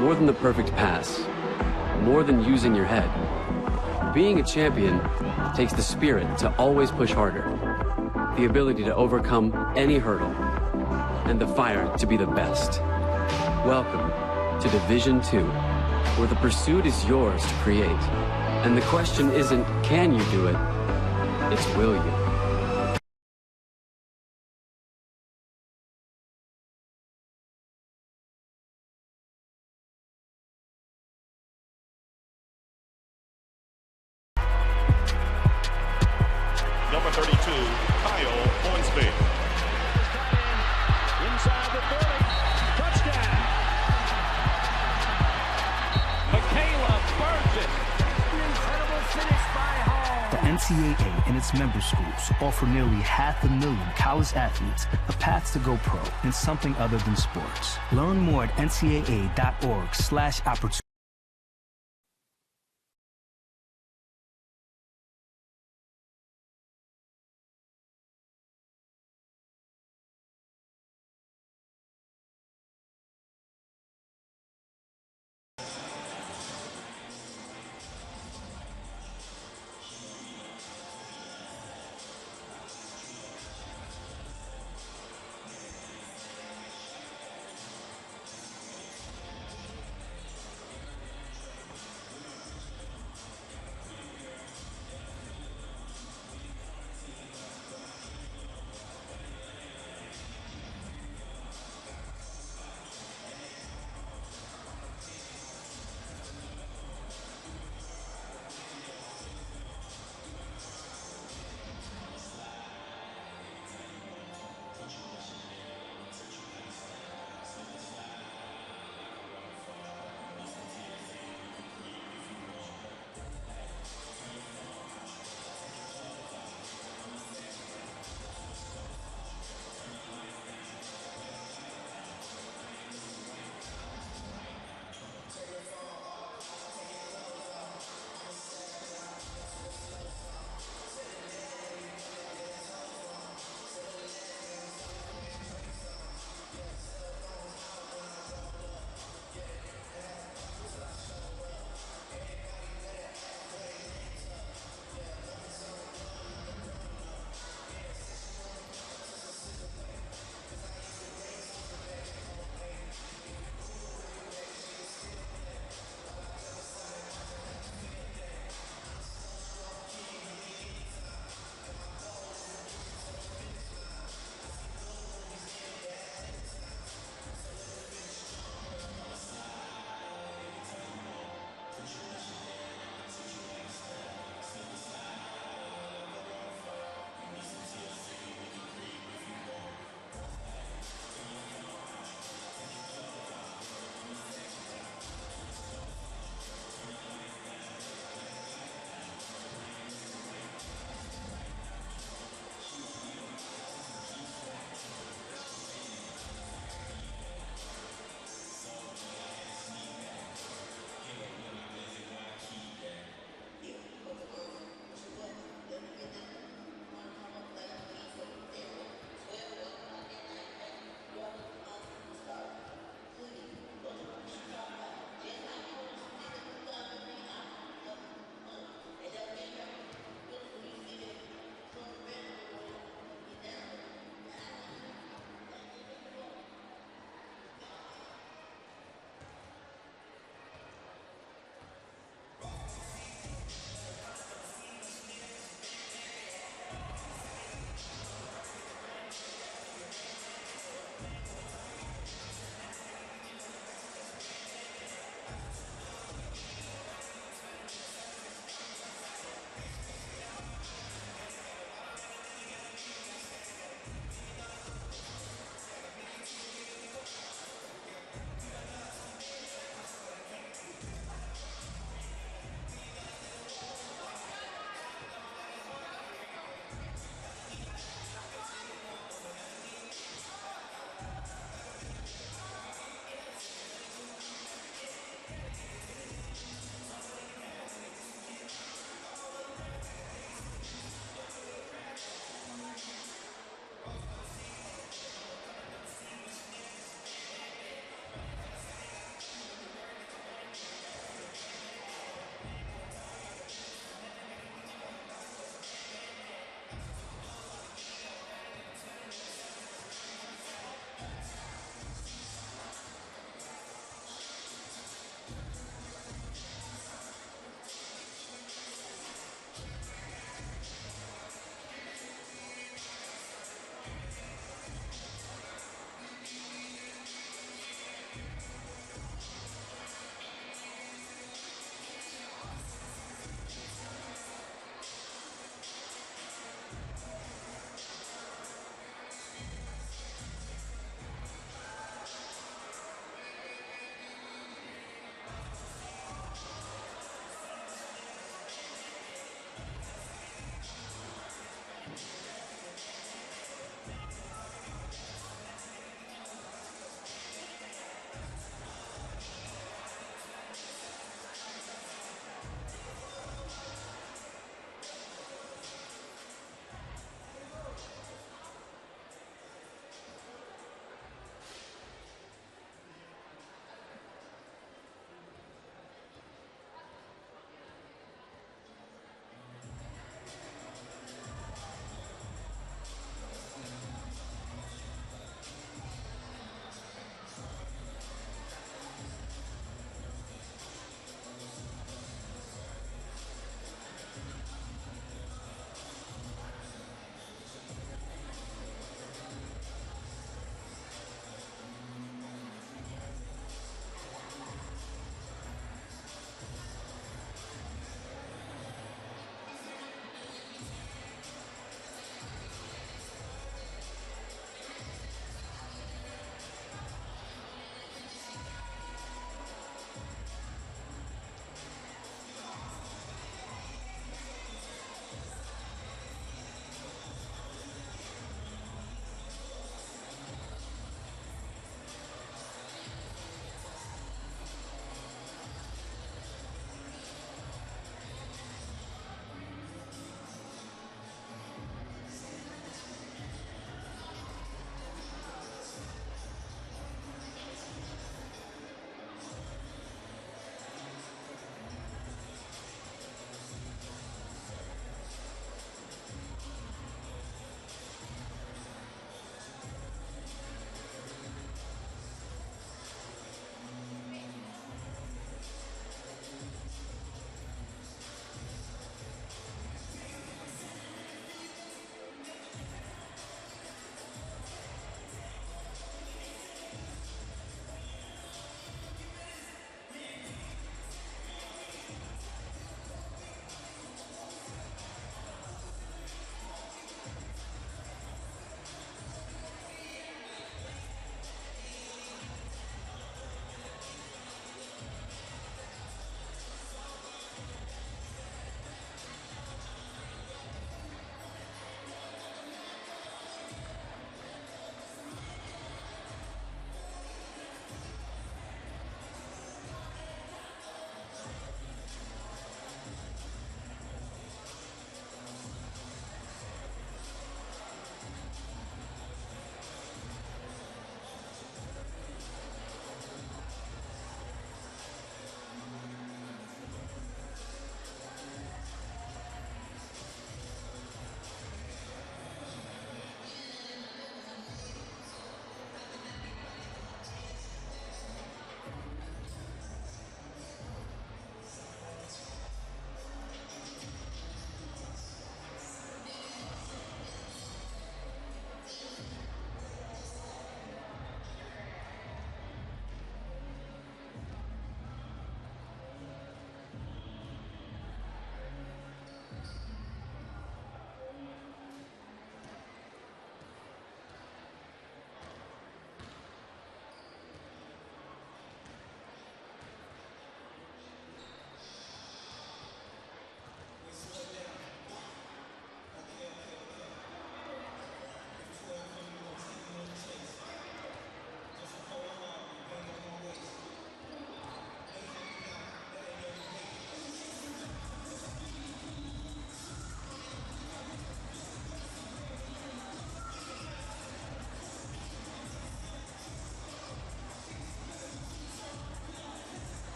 More than the perfect pass, more than using your head. Being a champion takes the spirit to always push harder, the ability to overcome any hurdle, and the fire to be the best. Welcome to Division II, where the pursuit is yours to create. And the question isn't, can you do it? It's, will you? Number 32, Kyle Hornsby. Inside the 30. Touchdown. Michaela burns it. An incredible finish by Hall. The NCAA and its member schools offer nearly 500,000 college athletes a path to go pro in something other than sports. Learn more at ncaa.org/opportunity.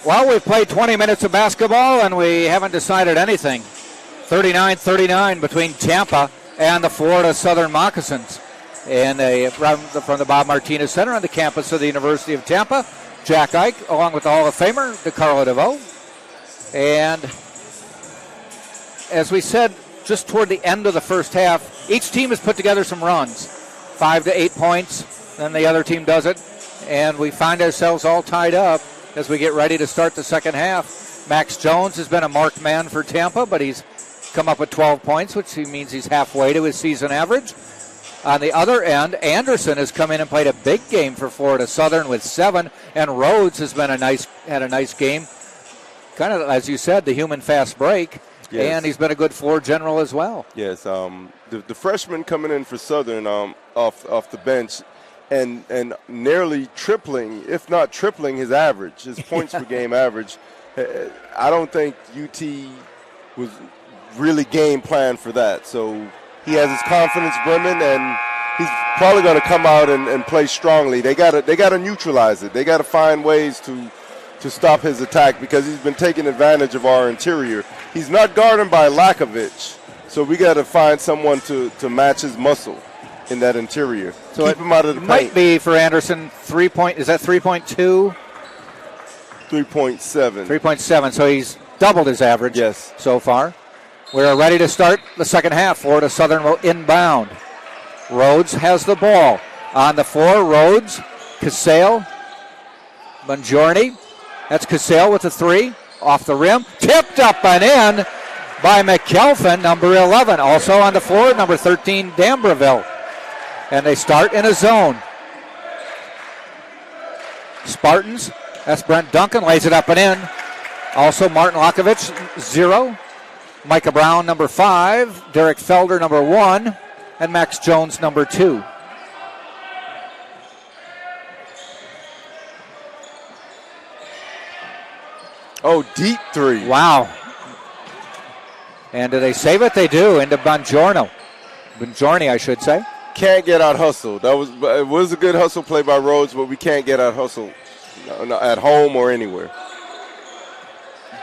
Well, we've played 20 minutes of basketball, and we haven't decided anything. 39-39 between Tampa and the Florida Southern Moccasins. And from the Bob Martinez Center on the campus of the University of Tampa, Jack Ike, along with the Hall of Famer, DeCarlo DeVoe. And as we said, just toward the end of the first half, each team has put together some runs, 5 to 8 points, then the other team does it, and we find ourselves all tied up as we get ready to start the second half. Max Jones has been a marked man for Tampa, but he's come up with 12 points, which means he's halfway to his season average. On the other end, Anderson has come in and played a big game for Florida Southern with 7, and Rhodes has been had a nice game. Kind of, as you said, the human fast break, yes. And he's been a good floor general as well. Yes, the freshman coming in for Southern off the bench and nearly tripling, if not tripling, his average, his points per game average. I don't think UT was really game planned for that. So he has his confidence brimming, and he's probably going to come out and play strongly. They got to neutralize it. They got to find ways to stop his attack because he's been taking advantage of our interior. He's not guarded by Lakovich, so we got to find someone to match his muscle in that interior. So keep him out of the paint. Might be for Anderson 3-point. Is that 3.2? 3.7. 3.7. So he's doubled his average. Yes. So far. We're ready to start the second half. Florida Southern will inbound. Rhodes has the ball on the floor. Rhodes, Casale, Bongiorni. That's Casale with the 3. Off the rim. Tipped up and in by McKelvin, number 11. Also on the floor, number 13, D'Ambreville. And they start in a zone. Spartans, that's Brent Duncan, lays it up and in. Also Martin Lakovich, 0. Micah Brown, number 5. Derek Felder, number 1. And Max Jones, number 2. Oh, deep 3. Wow. And do they save it? They do. Into Bongiorni, I should say. Can't get out hustled. It was a good hustle play by Rhodes, but we can't get out hustled at home or anywhere.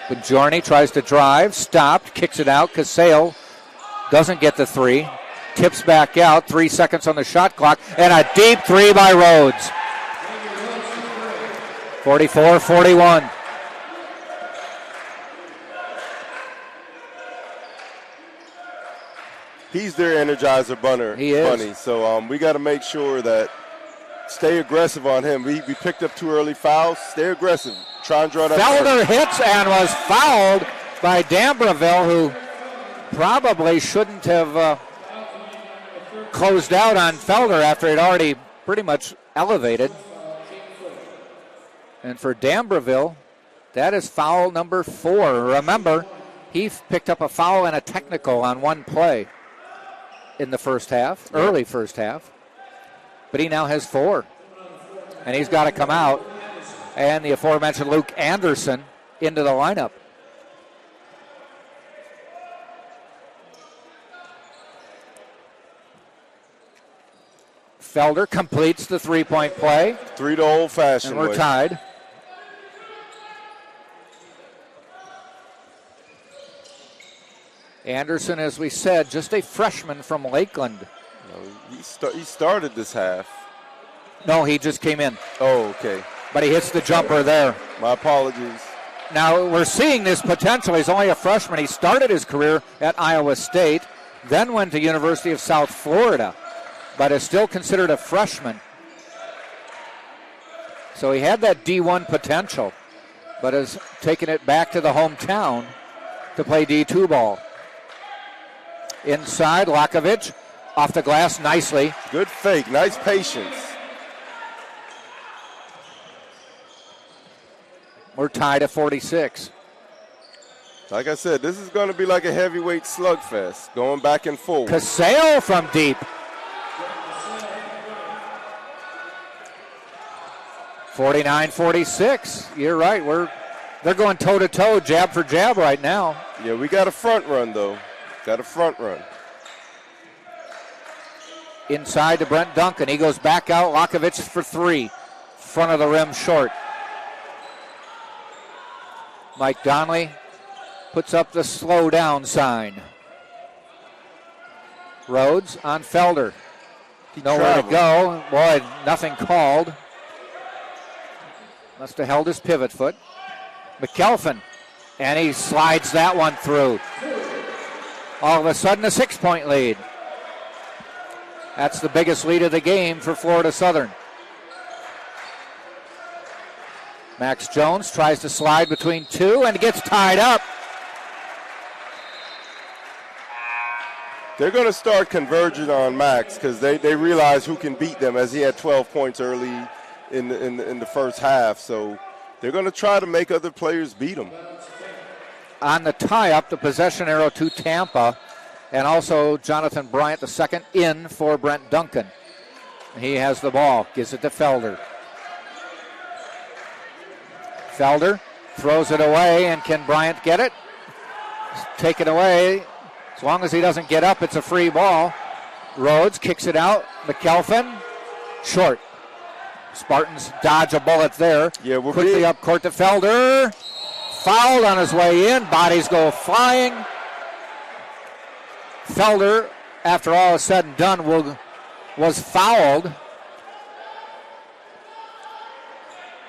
Bongiorni tries to drive, stopped, kicks it out. Casale doesn't get the 3. Tips back out, 3 seconds on the shot clock, and a deep 3 by Rhodes. 44-41. He's their Energizer Bunny. He is. So we got to make sure that stay aggressive on him. We picked up 2 early fouls. Stay aggressive. Try and draw that. Felder hits and was fouled by D'Ambreville, who probably shouldn't have closed out on Felder after he'd already pretty much elevated. And for D'Ambreville, that is foul number 4. Remember, he picked up a foul and a technical on one play in the first half, early first half. But he now has 4. And he's got to come out. And the aforementioned Luke Anderson into the lineup. Felder completes the 3-point play. 3 to old-fashioned. And we're tied. Anderson, as we said, just a freshman from Lakeland. No, he started this half. No, he just came in. Oh, okay. But he hits the jumper there. My apologies. Now, we're seeing this potential. He's only a freshman. He started his career at Iowa State, then went to University of South Florida, but is still considered a freshman. So he had that D1 potential, but has taken it back to the hometown to play D2 ball. Inside, Lakovich off the glass nicely. Good fake, nice patience. We're tied at 46. Like I said, this is going to be like a heavyweight slugfest, going back and forth. Casale from deep. 49-46. You're right. They're going toe-to-toe, jab for jab right now. Yeah, we got a front run, though. Got a front run. Inside to Brent Duncan. He goes back out. Lakovich for 3. Front of the rim short. Mike Donnelly puts up the slow down sign. Rhodes on Felder. Nowhere to go. Boy, nothing called. Must have held his pivot foot. McKelvin, and he slides that one through. All of a sudden, a 6-point lead. That's the biggest lead of the game for Florida Southern. Max Jones tries to slide between two and gets tied up. They're going to start converging on Max because they realize who can beat them, as he had 12 points early in the first half. So they're going to try to make other players beat them. On the tie-up, the possession arrow to Tampa, and also Jonathan Bryant, the second in for Brent Duncan. He has the ball, gives it to Felder. Felder throws it away, and can Bryant get it? Take it away. As long as he doesn't get up, it's a free ball. Rhodes kicks it out. McKelvin, short. Spartans dodge a bullet there. Yeah, quickly up court to Felder. Fouled on his way in. Bodies go flying. Felder, after all is said and done, was fouled.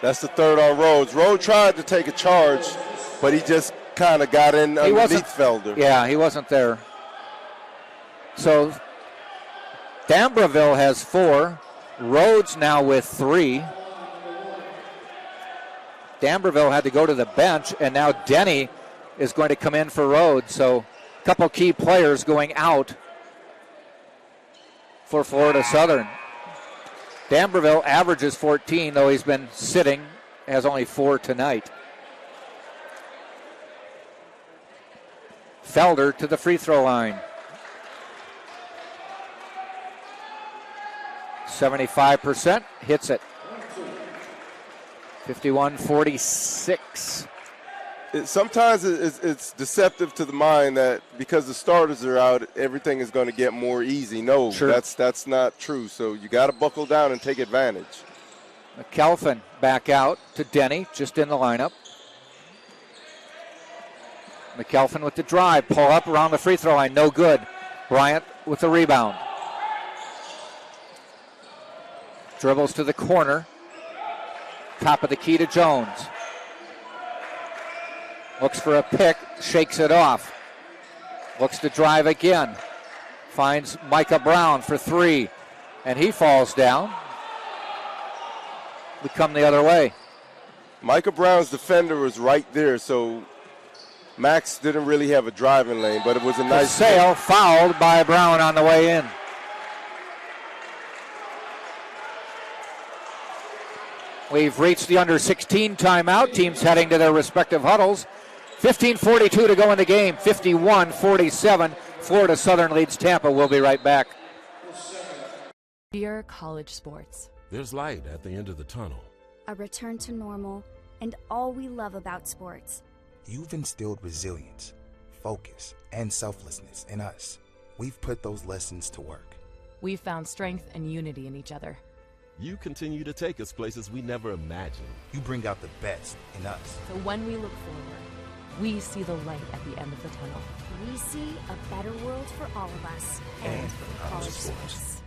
That's the third on Rhodes. Rhodes tried to take a charge, but he just kind of got in underneath Felder. Yeah, he wasn't there. So D'Ambreville has 4. Rhodes now with 3. D'Ambreville had to go to the bench, and now Denny is going to come in for Rhodes. So a couple key players going out for Florida Southern. D'Ambreville averages 14, though he's been sitting, has only 4 tonight. Felder to the free throw line. 75%, hits it. 51-46. Sometimes it's deceptive to the mind that because the starters are out, everything is going to get more easy. No, sure. That's not true. So you got to buckle down and take advantage. McKelvin back out to Denny, just in the lineup. McKelvin with the drive, pull up around the free throw line, no good. Bryant with the rebound. Dribbles to the corner. Top of the key to Jones. Looks for a pick, shakes it off. Looks to drive again. Finds Micah Brown for 3, and he falls down. We come the other way. Micah Brown's defender was right there, so Max didn't really have a driving lane, but it was a nice sale. Fouled by Brown on the way in. We've reached the under 16 timeout. Teams heading to their respective huddles. 15:42 to go in the game. 51-47. Florida Southern leads Tampa. We'll be right back. Dear college sports. There's light at the end of the tunnel. A return to normal and all we love about sports. You've instilled resilience, focus, and selflessness in us. We've put those lessons to work. We've found strength and unity in each other. You continue to take us places we never imagined. You bring out the best in us. So when we look forward, we see the light at the end of the tunnel. We see a better world for all of us and for college sports.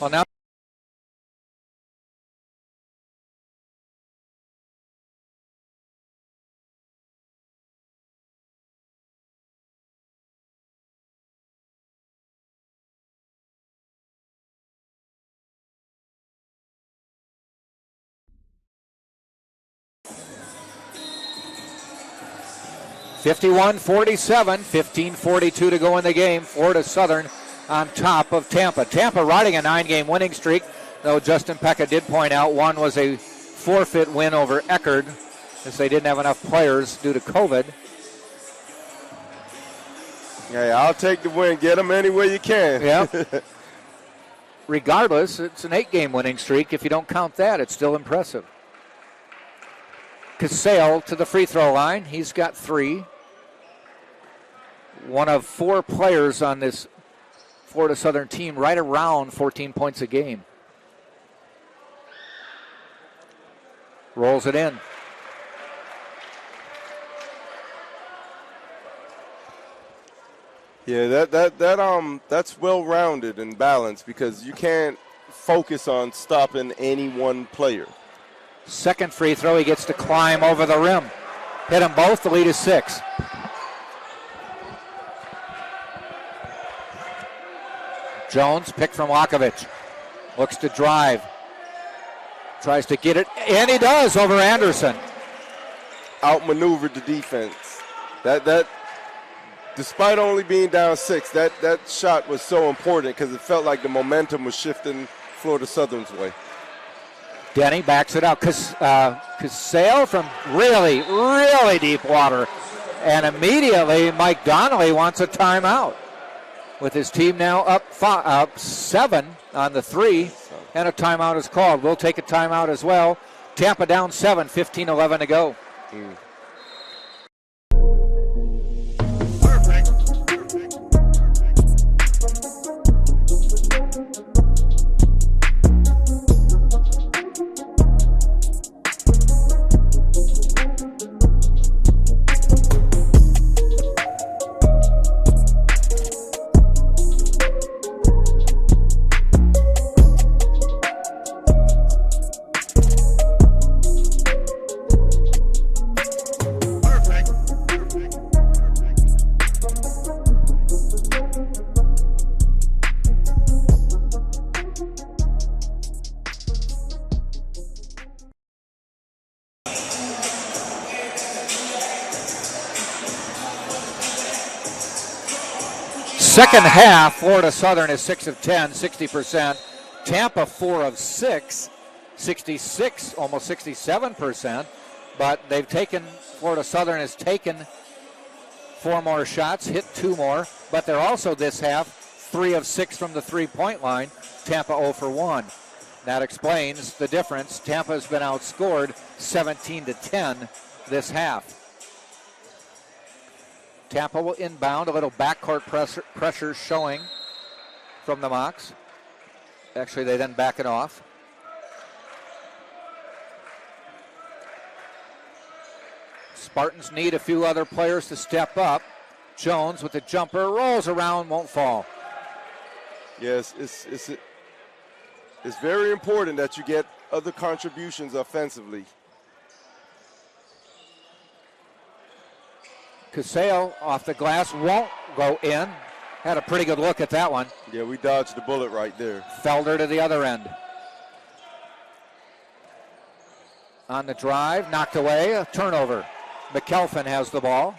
Well, now (51-47), 15:42 to go in the game. Florida Southern on top of Tampa. Tampa riding a 9-game winning streak, though Justin Pecca did point out one was a forfeit win over Eckerd, as they didn't have enough players due to COVID. Hey, I'll take the win. Get them any way you can. Yeah. Regardless, it's an 8-game winning streak. If you don't count that, it's still impressive. Casale to the free throw line. He's got 3. One of 4 players on this Florida Southern team right around 14 points a game. Rolls it in. Yeah, that's well-rounded and balanced because you can't focus on stopping any one player. Second free throw, he gets to climb over the rim. Hit them both, the lead is 6. Jones, picked from Lakovic. Looks to drive. Tries to get it, and he does over Anderson. Outmaneuvered the defense. That despite only being down 6, that shot was so important because it felt like the momentum was shifting Florida Southern's way. Denny backs it out. Casale from really, really deep water. And immediately Mike Donnelly wants a timeout. With his team now up 7 on the 3, and a timeout is called. We'll take a timeout as well. Tampa down 7, 15-11 to go. Second half, Florida Southern is 6 of 10, 60%. Tampa 4 of 6, 66, almost 67%. But Florida Southern has taken 4 more shots, hit 2 more. But they're also this half 3 of 6 from the 3-point line. Tampa 0 for 1. That explains the difference. Tampa has been outscored 17-10 this half. Tampa will inbound, a little backcourt pressure showing from the Mocs. Actually, they then back it off. Spartans need a few other players to step up. Jones with the jumper, rolls around, won't fall. Yes, it's very important that you get other contributions offensively. Casale off the glass, won't go in. Had a pretty good look at that one. Yeah, we dodged the bullet right there. Felder to the other end. On the drive, knocked away, a turnover. McKelvin has the ball.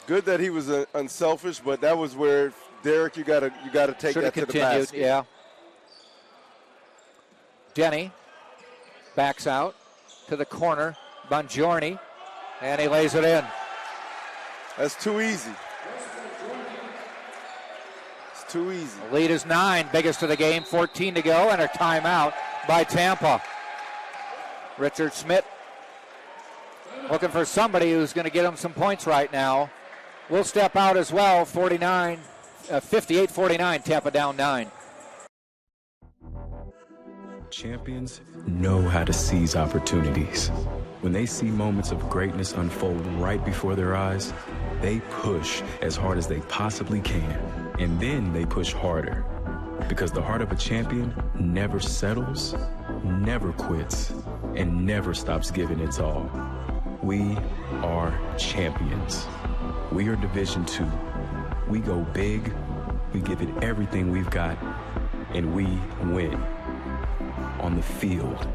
Good that he was unselfish, but that was where, Derek, you gotta take that to the basket. Yeah. Denny backs out to the corner. Bongiorni. And he lays it in. That's too easy. It's too easy. The lead is 9, biggest of the game, 14 to go, and a timeout by Tampa. Richard Schmidt looking for somebody who's going to get him some points right now. We'll step out as well, 58-49, Tampa down 9. Champions know how to seize opportunities. When they see moments of greatness unfold right before their eyes, they push as hard as they possibly can. And then they push harder. Because the heart of a champion never settles, never quits, and never stops giving its all. We are champions. We are Division II. We go big, we give it everything we've got, and we win. On the field,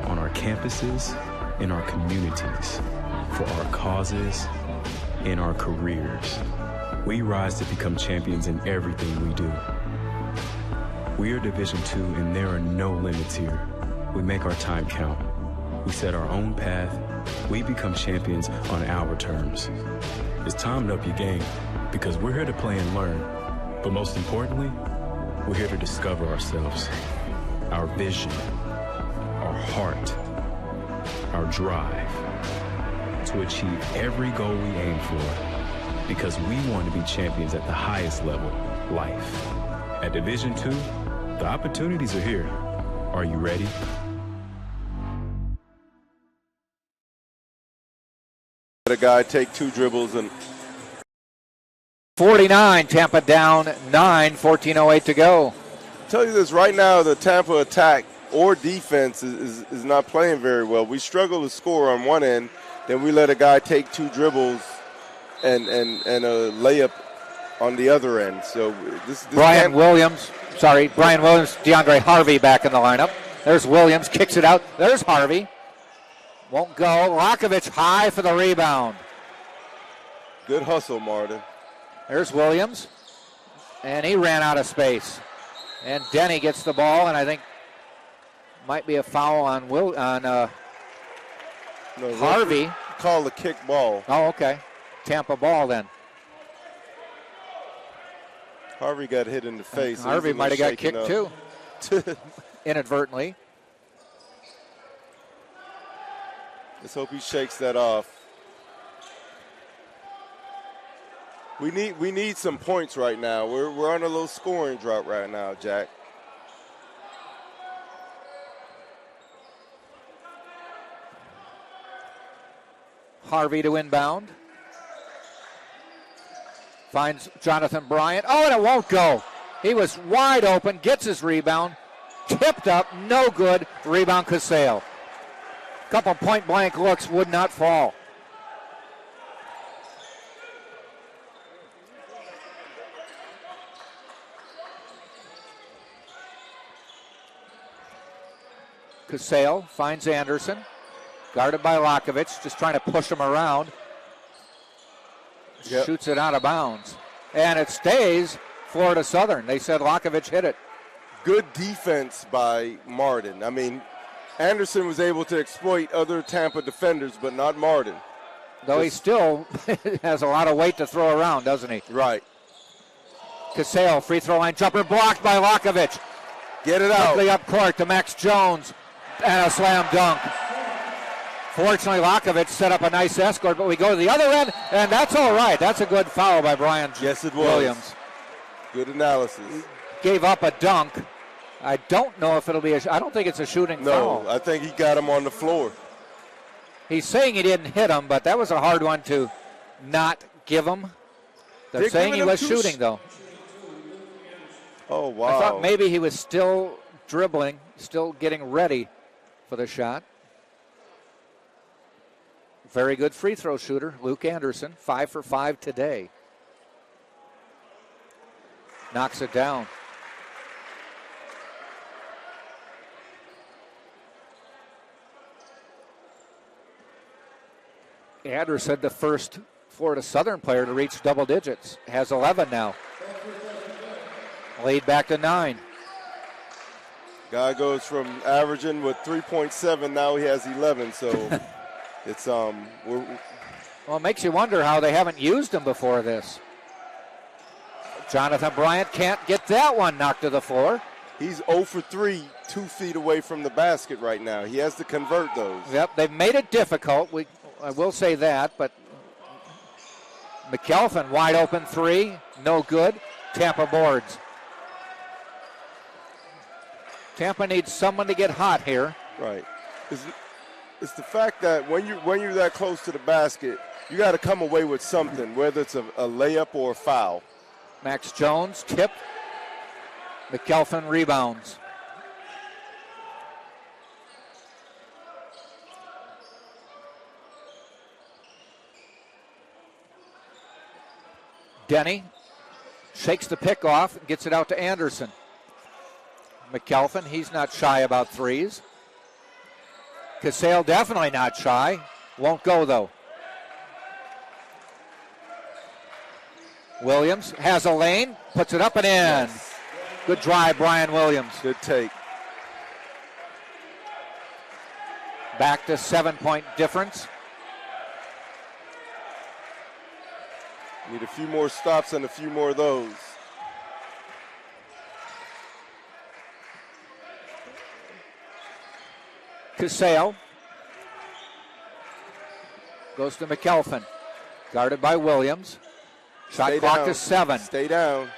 on our campuses, in our communities, for our causes, in our careers. We rise to become champions in everything we do. We are Division II, and there are no limits here. We make our time count. We set our own path. We become champions on our terms. It's time to up your game, because we're here to play and learn. But most importantly, we're here to discover ourselves, our vision, our heart, our drive to achieve every goal we aim for, because we want to be champions at the highest level, life. At Division II, the opportunities are here. Are you ready? a guy take 2 dribbles and 49, Tampa down 9, 14:08 to go. I'll tell you this, right now the Tampa attack or defense is not playing very well. We struggle to score on one end, then we let a guy take 2 dribbles and a layup on the other end. So this Brian Williams, DeAndre Harvey back in the lineup. There's Williams, kicks it out. There's Harvey. Won't go. Lakovic high for the rebound. Good hustle, Martin. There's Williams, and he ran out of space. And Denny gets the ball, and I think might be a foul on Harvey. Call the kick ball. Oh, okay. Tampa ball then. Harvey got hit in the face. Harvey might have got kicked too, inadvertently. Let's hope he shakes that off. We need some points right now. We're on a little scoring drought right now, Jack. Harvey to inbound. Finds Jonathan Bryant. Oh, and it won't go. He was wide open, gets his rebound. Tipped up, no good. Rebound Casale. Couple point blank looks would not fall. Casale finds Anderson. Guarded by Lakovic, just trying to push him around. Yep. Shoots it out of bounds. And it stays Florida Southern. They said Lakovic hit it. Good defense by Martin. I mean, Anderson was able to exploit other Tampa defenders, but not Martin. Though he still has a lot of weight to throw around, doesn't he? Right. Casale, free throw line jumper blocked by Lakovic. Get it out. Quickly up court to Max Jones. And a slam dunk. Fortunately, Lakovic set up a nice escort, but we go to the other end, and that's all right. That's a good foul by Brian Yes, it was. Williams. Good analysis. Gave up a dunk. I don't know if it'll be I don't think it's a shooting foul. No, I think he got him on the floor. He's saying he didn't hit him, but that was a hard one to not give him. They're saying he was shooting, though. Oh, wow. I thought maybe he was still dribbling, still getting ready for the shot. Very good free throw shooter, Luke Anderson, 5 for 5 today. Knocks it down. Anderson, the first Florida Southern player to reach double digits, has 11 now. Lead back to 9. Guy goes from averaging with 3.7, now he has 11, so it's well, it makes you wonder how they haven't used him before this. Jonathan Bryant can't get that one knocked to the floor. He's 0 for 3, 2 feet away from the basket right now. He has to convert those. Yep, they've made it difficult. I will say that, but McKelvin wide open 3, no good. Tampa boards. Tampa needs someone to get hot here. Right. It's the fact that when you're that close to the basket, you got to come away with something, whether it's a layup or a foul. Max Jones, tip. McKelvin rebounds. Denny shakes the pick off and gets it out to Anderson. McKelvin, he's not shy about threes. Casale definitely not shy. Won't go, though. Williams has a lane, puts it up and in. Yes. Good drive, Brian Williams. Good take. Back to 7-point difference. Need a few more stops and a few more of those. Casale goes to McKelvin. Guarded by Williams. Shot Stay clock down. to 7. Stay down.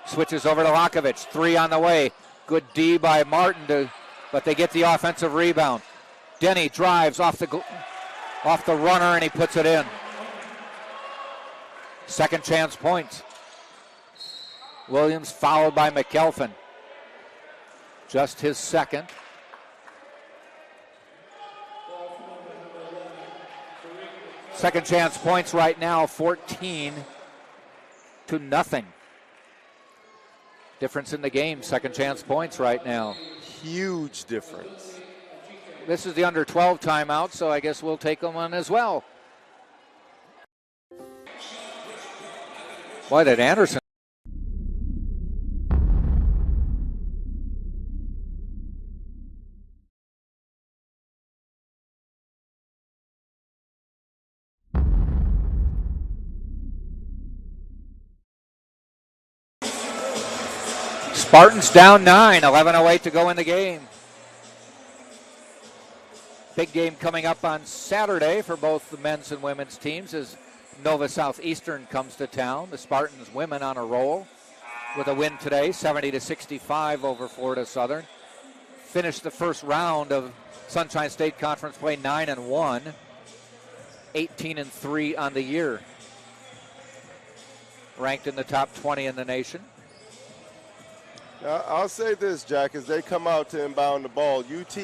Switches over to Lakovic. 3 on the way. Good D by Martin, but they get the offensive rebound. Denny drives off the off the runner, and he puts it in. Second chance points. Williams fouled by McElphin. Just his second. Second chance points right now, 14-0. Difference in the game, second chance points right now. Huge difference. This is the under 12 timeout, so I guess we'll take them on as well. Boy, that Anderson. Spartans down 9, 11:08 to go in the game. Big game coming up on Saturday for both the men's and women's teams as Nova Southeastern comes to town. The Spartans women on a roll with a win today, 70-65 over Florida Southern. Finished the first round of Sunshine State Conference play 9-1, 18-3 on the year. Ranked in the top 20 in the nation. I'll say this, Jack, as they come out to inbound the ball, UT,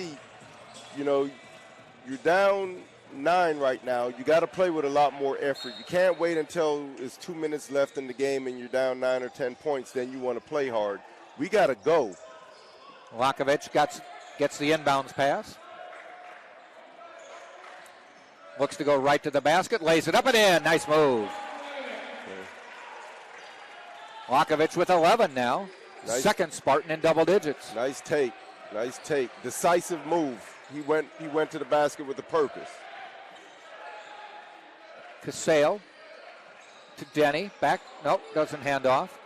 you're down 9 right now. You got to play with a lot more effort. You can't wait until it's 2 minutes left in the game and you're down 9 or 10 points. Then you want to play hard. We got to go. Lakovich gets the inbounds pass. Looks to go right to the basket, lays it up and in. Nice move. Lakovich with 11 now. Nice. Second Spartan in double digits. Nice take. Decisive move. He went to the basket with a purpose. Casale to Denny. Back. Nope, doesn't hand off.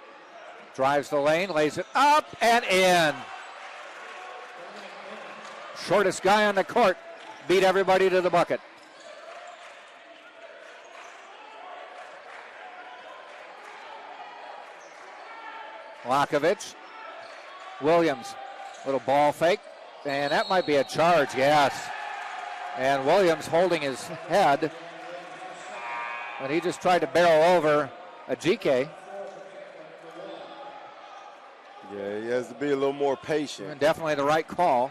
Drives the lane, lays it up and in. Shortest guy on the court. Beat everybody to the bucket. Lakovich. Williams. Little ball fake. And that might be a charge, yes. And Williams holding his head. But he just tried to barrel over a GK. Yeah, he has to be a little more patient. And definitely the right call.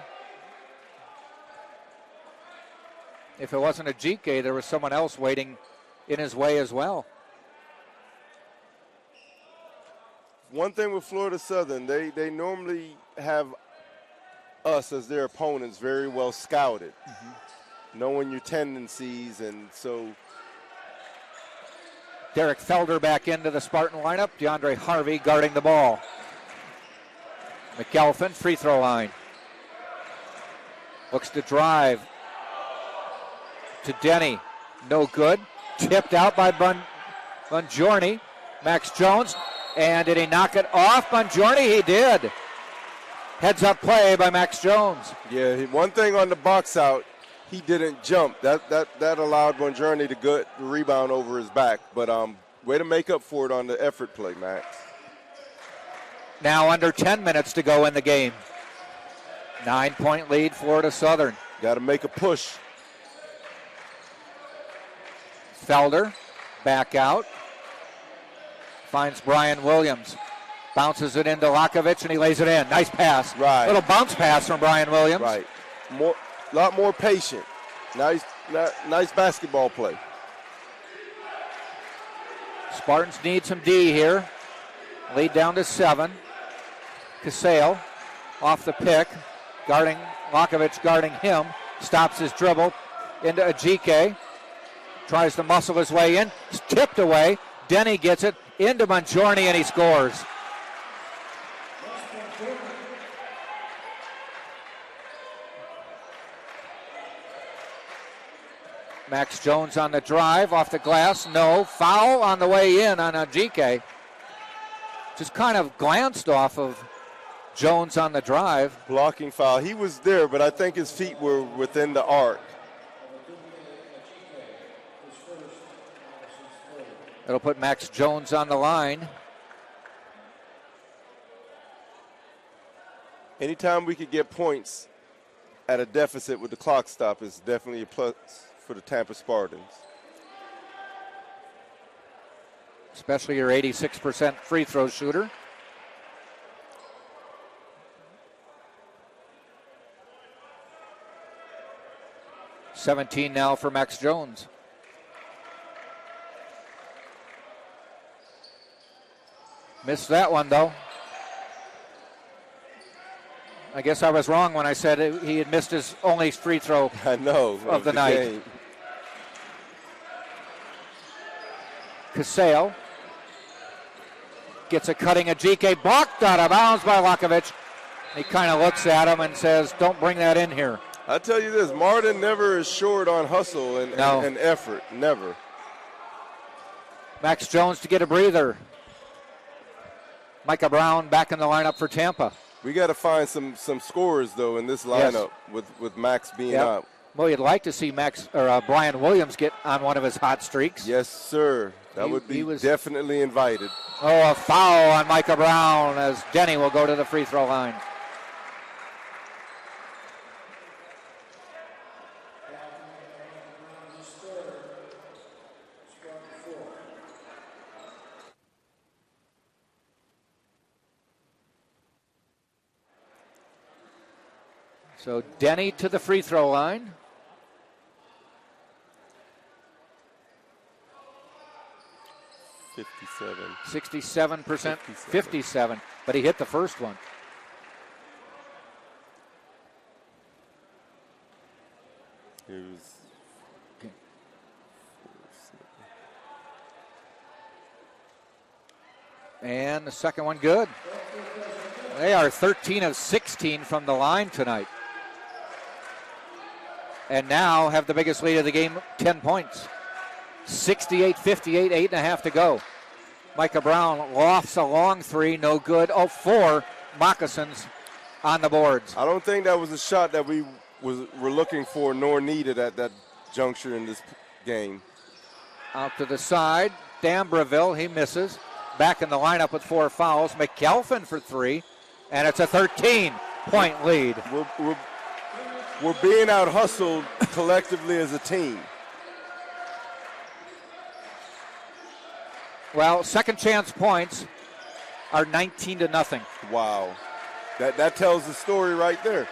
If it wasn't a GK, there was someone else waiting in his way as well. One thing with Florida Southern, they normally have us as their opponents very well scouted, knowing your tendencies, and so. Derek Felder back into the Spartan lineup. DeAndre Harvey guarding the ball. McElphin, free throw line. Looks to drive to Denny. No good. Tipped out by Bongiorni. Max Jones. And did he knock it off? Bongiorni, he did. Heads up play by Max Jones. Yeah, one thing on the box out, he didn't jump. That allowed Bongiorni to get the rebound over his back. But way to make up for it on the effort play, Max. Now under 10 minutes to go in the game. 9-point lead, Florida Southern. Got to make a push. Felder back out. Finds Brian Williams. Bounces it into Lakovich and he lays it in. Nice pass. Right. Little bounce pass from Brian Williams. Right. A lot more patient. Nice basketball play. Spartans need some D here. Lead down to 7. Casale off the pick. Lakovich guarding him. Stops his dribble into Ajike. Tries to muscle his way in. It's tipped away. Denny gets it into Bongiorni and he scores. Max Jones on the drive, off the glass, no. Foul on the way in on Ajike. Just kind of glanced off of Jones on the drive. Blocking foul. He was there, but I think his feet were within the arc. It'll put Max Jones on the line. Anytime we could get points at a deficit with the clock stop is definitely a plus for the Tampa Spartans. Especially your 86% free throw shooter. $17 now for Max Jones. Missed that one, though. I guess I was wrong when I said he had missed his only free throw of the night. Game. Casale gets a cutting Ajike, blocked out of bounds by Lakovic. He kind of looks at him and says, don't bring that in here. I tell you this, Martin never is short on hustle and effort, never. Max Jones to get a breather. Micah Brown back in the lineup for Tampa. We got to find some scorers, though, in this lineup with Max being out. Well, you'd like to see Brian Williams get on one of his hot streaks. Yes, sir. That would be definitely invited. Oh, a foul on Micah Brown as Denny will go to the free throw line. So Denny to the free throw line. $57. 67%, 57, but he hit the first one. And the second one good. They are 13 of 16 from the line tonight. And now have the biggest lead of the game, 10 points. 68-58, 8.5 to go. Micah Brown lofts a long three, no good. 4 Moccasins on the boards. I don't think that was a shot that we were looking for nor needed at that juncture in this game. Out to the side, Dambreville, he misses. Back in the lineup with 4 fouls. McKelvin for 3, and it's a 13-point lead. We're being out-hustled collectively as a team. Well, second chance points are 19-0. Wow. That tells the story right there.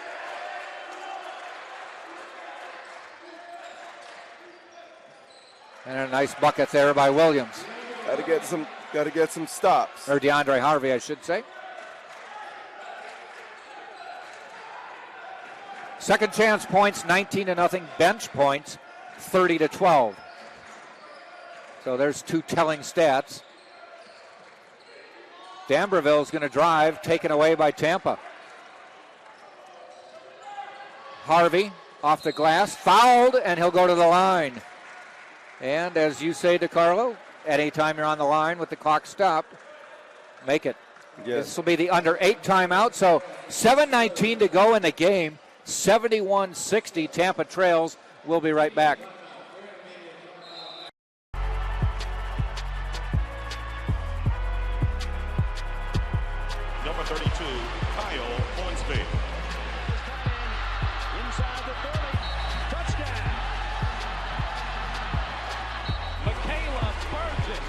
And a nice bucket there by Williams. Got to get some stops. Or DeAndre Harvey, I should say. Second chance points, 19-0. Bench points, 30-12. So there's 2 telling stats. Dambreville is going to drive, taken away by Tampa. Harvey off the glass, fouled, and he'll go to the line. And as you say, DeCarlo, anytime you're on the line with the clock stopped, make it. Yes. This will be the under 8 timeout. So 7:19 to go in the game. 71-60. Tampa trails. We'll be right back. Number 32, Kyle Hornsby. Inside the 30. Touchdown. Michaela Burgess.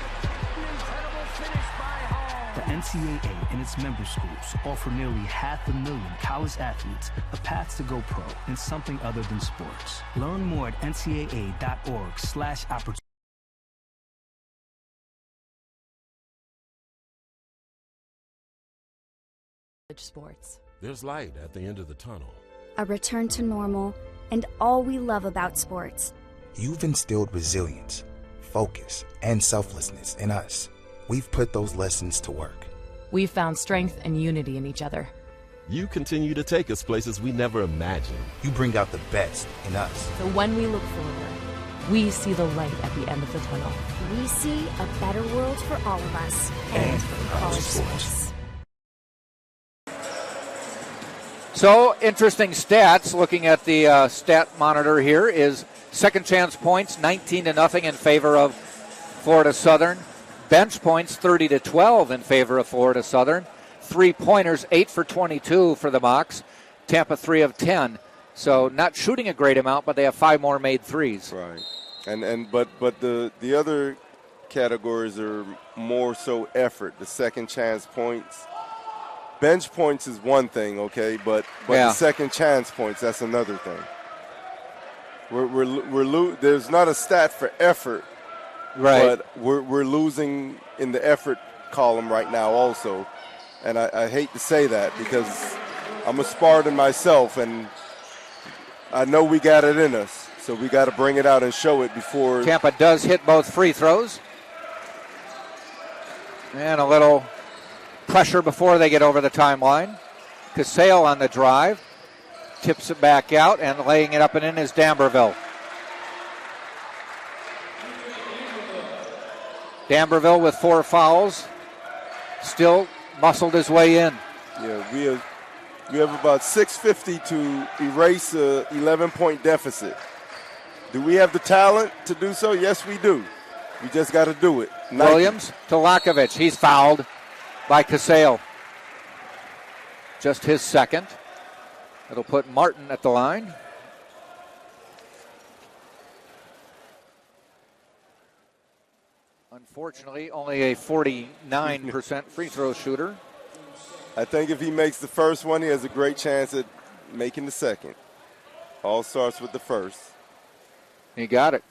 Incredible finish by Hall. The NCAA and its member schools offer nearly 500,000 college athletes a path to go pro in something other than sports. Learn more at ncaa.org/opportunity. Sports. There's light at the end of the tunnel. A return to normal, and all we love about sports. You've instilled resilience, focus, and selflessness in us. We've put those lessons to work. We've found strength and unity in each other. You continue to take us places we never imagined. You bring out the best in us. So when we look forward, we see the light at the end of the tunnel. We see a better world for all of us and for college sports. So, interesting stats, looking at the stat monitor here, is second chance points, 19-0 in favor of Florida Southern. Bench points, 30-12 in favor of Florida Southern. 3-pointers, 8 for 22 for the Mocs. Tampa 3 of 10 So not shooting a great amount, but they have 5 more made threes. Right. But the other categories are more so effort, the second chance points. Bench points is one thing, okay, but the second chance points, that's another thing. There's not a stat for effort, right? But we're losing in the effort column right now also, and I hate to say that because I'm a Spartan myself, and I know we got it in us, so we got to bring it out and show it before. Tampa does hit both free throws, and a little pressure before they get over the timeline. Casale on the drive. Tips it back out, and laying it up and in is D'Amberville. D'Amberville with 4 fouls. Still muscled his way in. Yeah, we have about 6:50 to erase a 11-point deficit. Do we have the talent to do so? Yes, we do. We just got to do it. Williams to Lakovic. He's fouled by Casale. Just his second. It'll put Martin at the line. Unfortunately, only a 49% free throw shooter. I think if he makes the first one, he has a great chance at making the second. All starts with the first. He got it.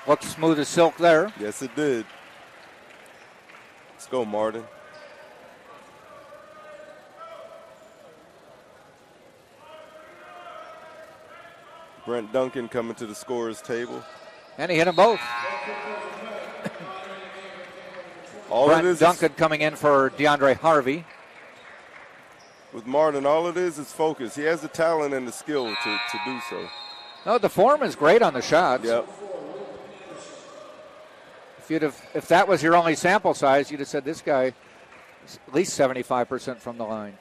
Looked smooth as silk there. Yes, it did. Let's go, Martin. Brent Duncan coming to the scorer's table. And he hit them both. Brent Duncan coming in for DeAndre Harvey. With Martin, all it is focus. He has the talent and the skill to do so. No, the form is great on the shots. Yep. If that was your only sample size, you'd have said this guy is at least 75% from the line.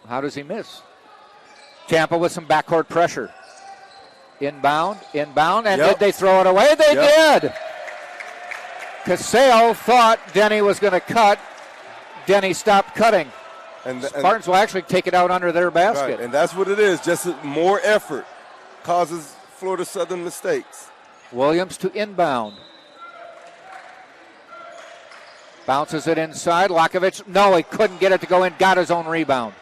How does he miss? Tampa with some backcourt pressure. Inbound, and did they throw it away? They did. Casale thought Denny was going to cut. Denny stopped cutting. And Spartans will actually take it out under their basket. Right, and that's what it is. Just more effort causes Florida Southern mistakes. Williams to inbound. Bounces it inside. Lakovic, no, he couldn't get it to go in. Got his own rebound.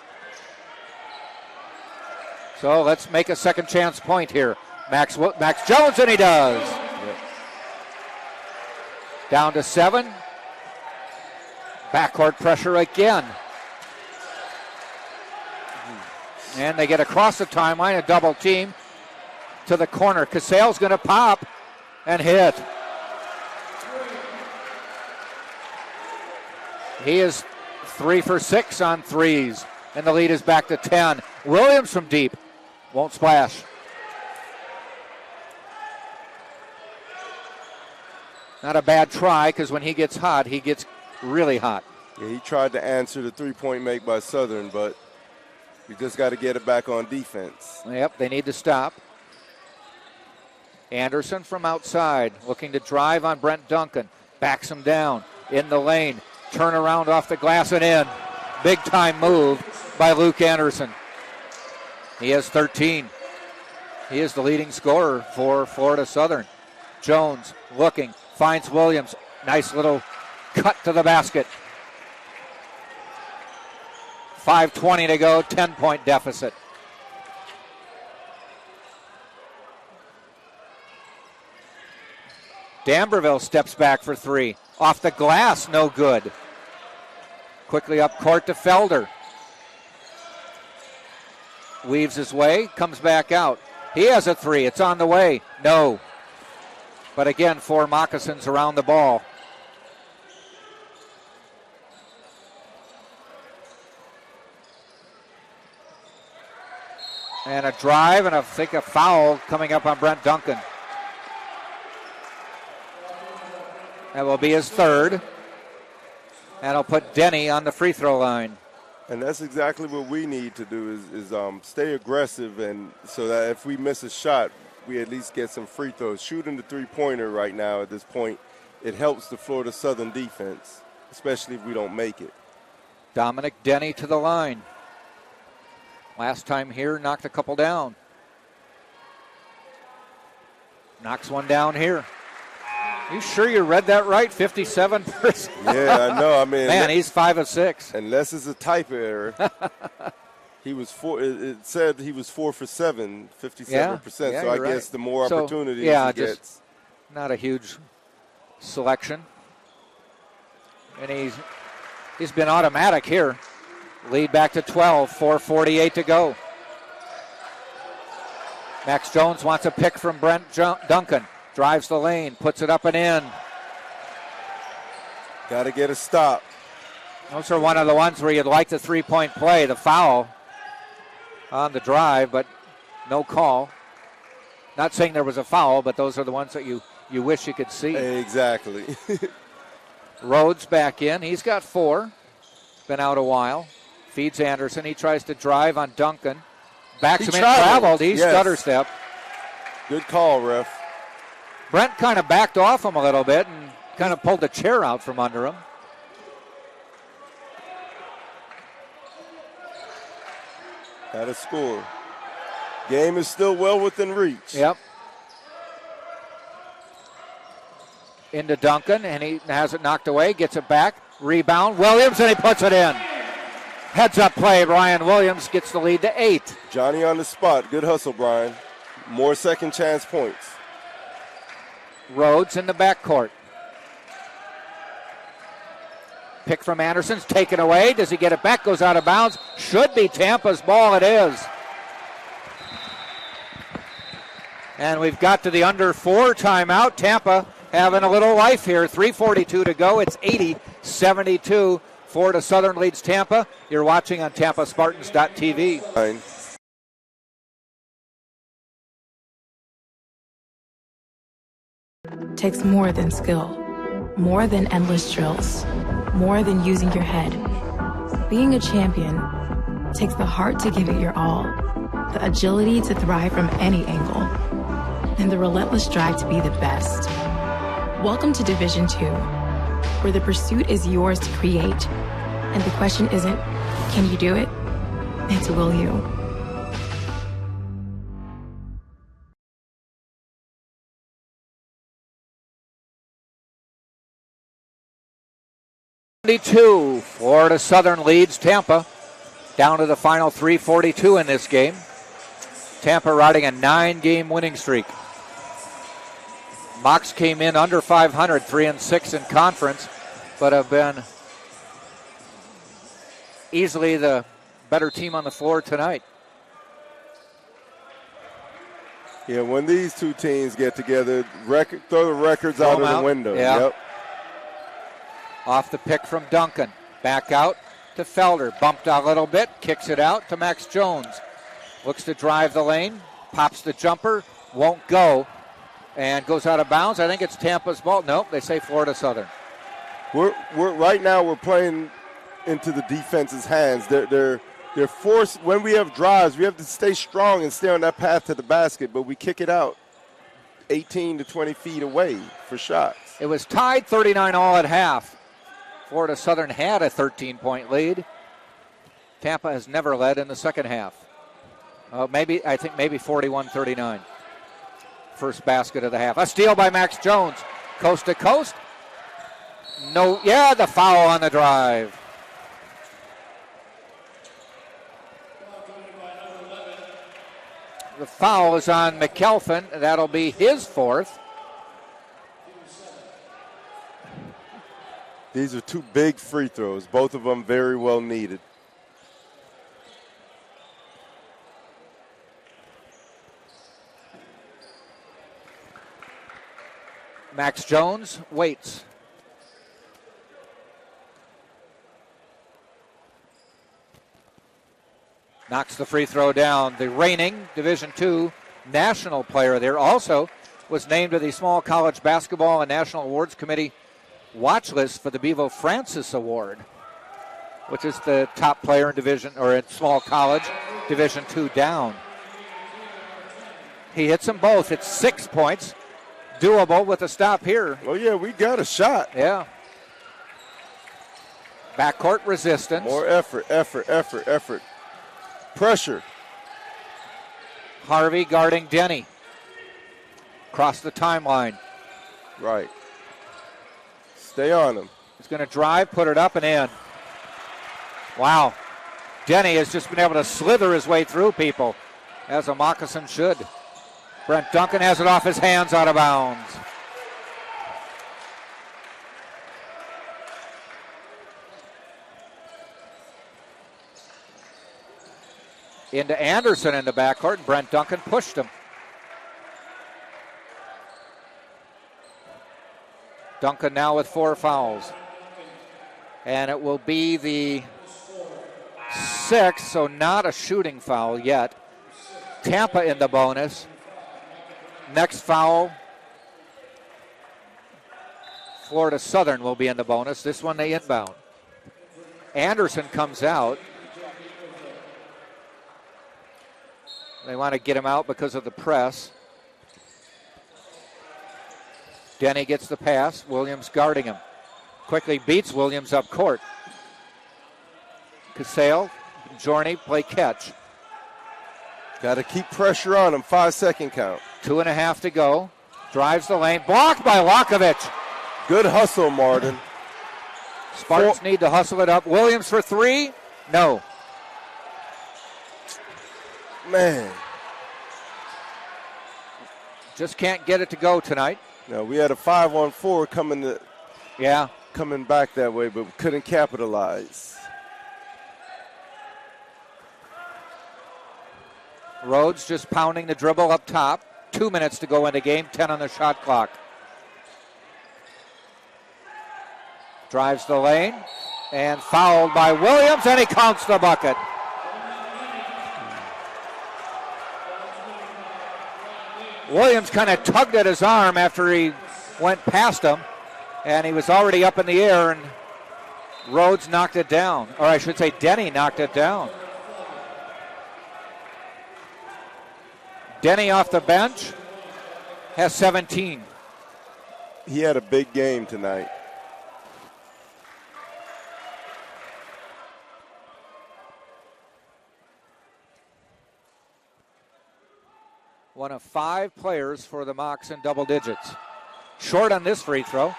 So let's make a second chance point here. Max Jones, and he does. Yep. Down to 7. Backcourt pressure again. And they get across the timeline, a double team to the corner. Casale's going to pop and hit. He is 3 for 6 on threes, and the lead is back to 10. Williams from deep. Won't splash. Not a bad try, because when he gets hot, he gets really hot. Yeah, he tried to answer the three-point make by Southern, but we just got to get it back on defense. Yep, they need to stop. Anderson from outside, looking to drive on Brent Duncan. Backs him down in the lane. Turn around off the glass and in. Big-time move by Luke Anderson. He has 13. He is the leading scorer for Florida Southern. Jones looking, finds Williams. Nice little cut to the basket. 5:20 to go, 10-point deficit. D'Amberville steps back for 3. Off the glass, no good. Quickly up court to Felder. Weaves his way, comes back out. He has a 3. It's on the way. No. But again, 4 Moccasins around the ball. And a drive, and I think a foul coming up on Brent Duncan. That will be his 3rd. And I'll put Denny on the free throw line. And that's exactly what we need to do is stay aggressive, and so that if we miss a shot, we at least get some free throws. Shooting the three-pointer right now at this point, it helps the Florida Southern defense, especially if we don't make it. Dominic Denny to the line. Last time here, knocked a couple down. Knocks one down here. You sure you read that right? 57%. Yeah, I know. I mean, man, he's 5 of 6. Unless it's a typo error. He was it said he was 4 for 7, 57%. Yeah, so I guess the more opportunities he gets. Not a huge selection. And he's been automatic here. Lead back to 12, 4:48 to go. Max Jones wants a pick from Brent Duncan. Drives the lane, puts it up and in. Got to get a stop. Those are one of the ones where you'd like the three-point play, the foul on the drive, but no call. Not saying there was a foul, but those are the ones that you wish you could see. Exactly. Rhodes back in. He's got 4. Been out a while. Feeds Anderson. He tries to drive on Duncan. Backs him in, traveled. He stutter step. Good call, ref. Brent kind of backed off him a little bit and kind of pulled the chair out from under him. Got a score. Game is still well within reach. Yep. Into Duncan, and he has it knocked away, gets it back. Rebound, Williams, and he puts it in. Heads-up play, Brian Williams gets the lead to 8. Johnny on the spot. Good hustle, Brian. More second chance points. Rhodes in the backcourt. Pick from Anderson's taken away. Does he get it back? Goes out of bounds. Should be Tampa's ball. It is. And we've got to the under 4 timeout. Tampa having a little life here. 3:42 to go. It's 80-72. Florida Southern leads Tampa. You're watching on TampaSpartans.tv. Takes more than skill, more than endless drills, more than using your head. Being a champion takes the heart to give it your all, the agility to thrive from any angle, and the relentless drive to be the best. Welcome to Division 2, where the pursuit is yours to create, and the question isn't, can you do it? It's will you? Florida Southern leads Tampa down to the final 3:42 in this game. Tampa riding a 9-game winning streak. Mocs came in under 500, 3-6 in conference, but have been easily the better team on the floor tonight. Yeah, when these two teams get together, throw the records out of the window. Yeah. Yep. Off the pick from Duncan. Back out to Felder. Bumped out a little bit. Kicks it out to Max Jones. Looks to drive the lane. Pops the jumper. Won't go. And goes out of bounds. I think it's Tampa's ball. Nope, they say Florida Southern. We're right now we're playing into the defense's hands. They're forced. When we have drives, we have to stay strong and stay on that path to the basket, but we kick it out 18 to 20 feet away for shots. It was tied 39 all at half. Florida Southern had a 13-point lead. Tampa has never led in the second half. I think maybe 41-39. First basket of the half. A steal by Max Jones. Coast to coast. No, yeah, the foul on the drive. The foul is on McKelvin. That'll be his 4th. These are 2 big free throws, both of them very well needed. Max Jones waits. Knocks the free throw down. The reigning Division II national player there also was named to the Small College Basketball and National Awards Committee watch list for the Bevo Francis Award, which is the top player in division or in small college, Division II down. He hits them both. It's 6 points. Doable with a stop here. Oh, yeah, we got a shot. Yeah. Backcourt resistance. More effort. Pressure. Harvey guarding Denny. Across the timeline. Right. Stay on him. He's going to drive, put it up and in. Wow. Denny has just been able to slither his way through people, as a Moccasin should. Brent Duncan has it off his hands, out of bounds. Into Anderson in the backcourt, and Brent Duncan pushed him. Duncan now with 4 fouls. And it will be the 6th, so not a shooting foul yet. Tampa in the bonus. Next foul, Florida Southern will be in the bonus. This one they inbound. Anderson comes out. They want to get him out because of the press. Denny gets the pass. Williams guarding him. Quickly beats Williams up court. Casale, Jorney play catch. Got to keep pressure on him. 5-second count. 2.5 to go. Drives the lane. Blocked by Lakovic. Good hustle, Martin. Spartans need to hustle it up. Williams for 3. No. Man. Just can't get it to go tonight. No, we had a 5-on-4 coming back that way, but we couldn't capitalize. Rhodes just pounding the dribble up top. 2 minutes to go in the game, 10 on the shot clock. Drives the lane and fouled by Williams, and he counts the bucket. Williams kind of tugged at his arm after he went past him, and he was already up in the air, and Rhodes knocked it down. Or I should say Denny knocked it down. Denny off the bench has 17. He had a big game tonight. One of 5 players for the Mocs in double digits. Short on this free throw.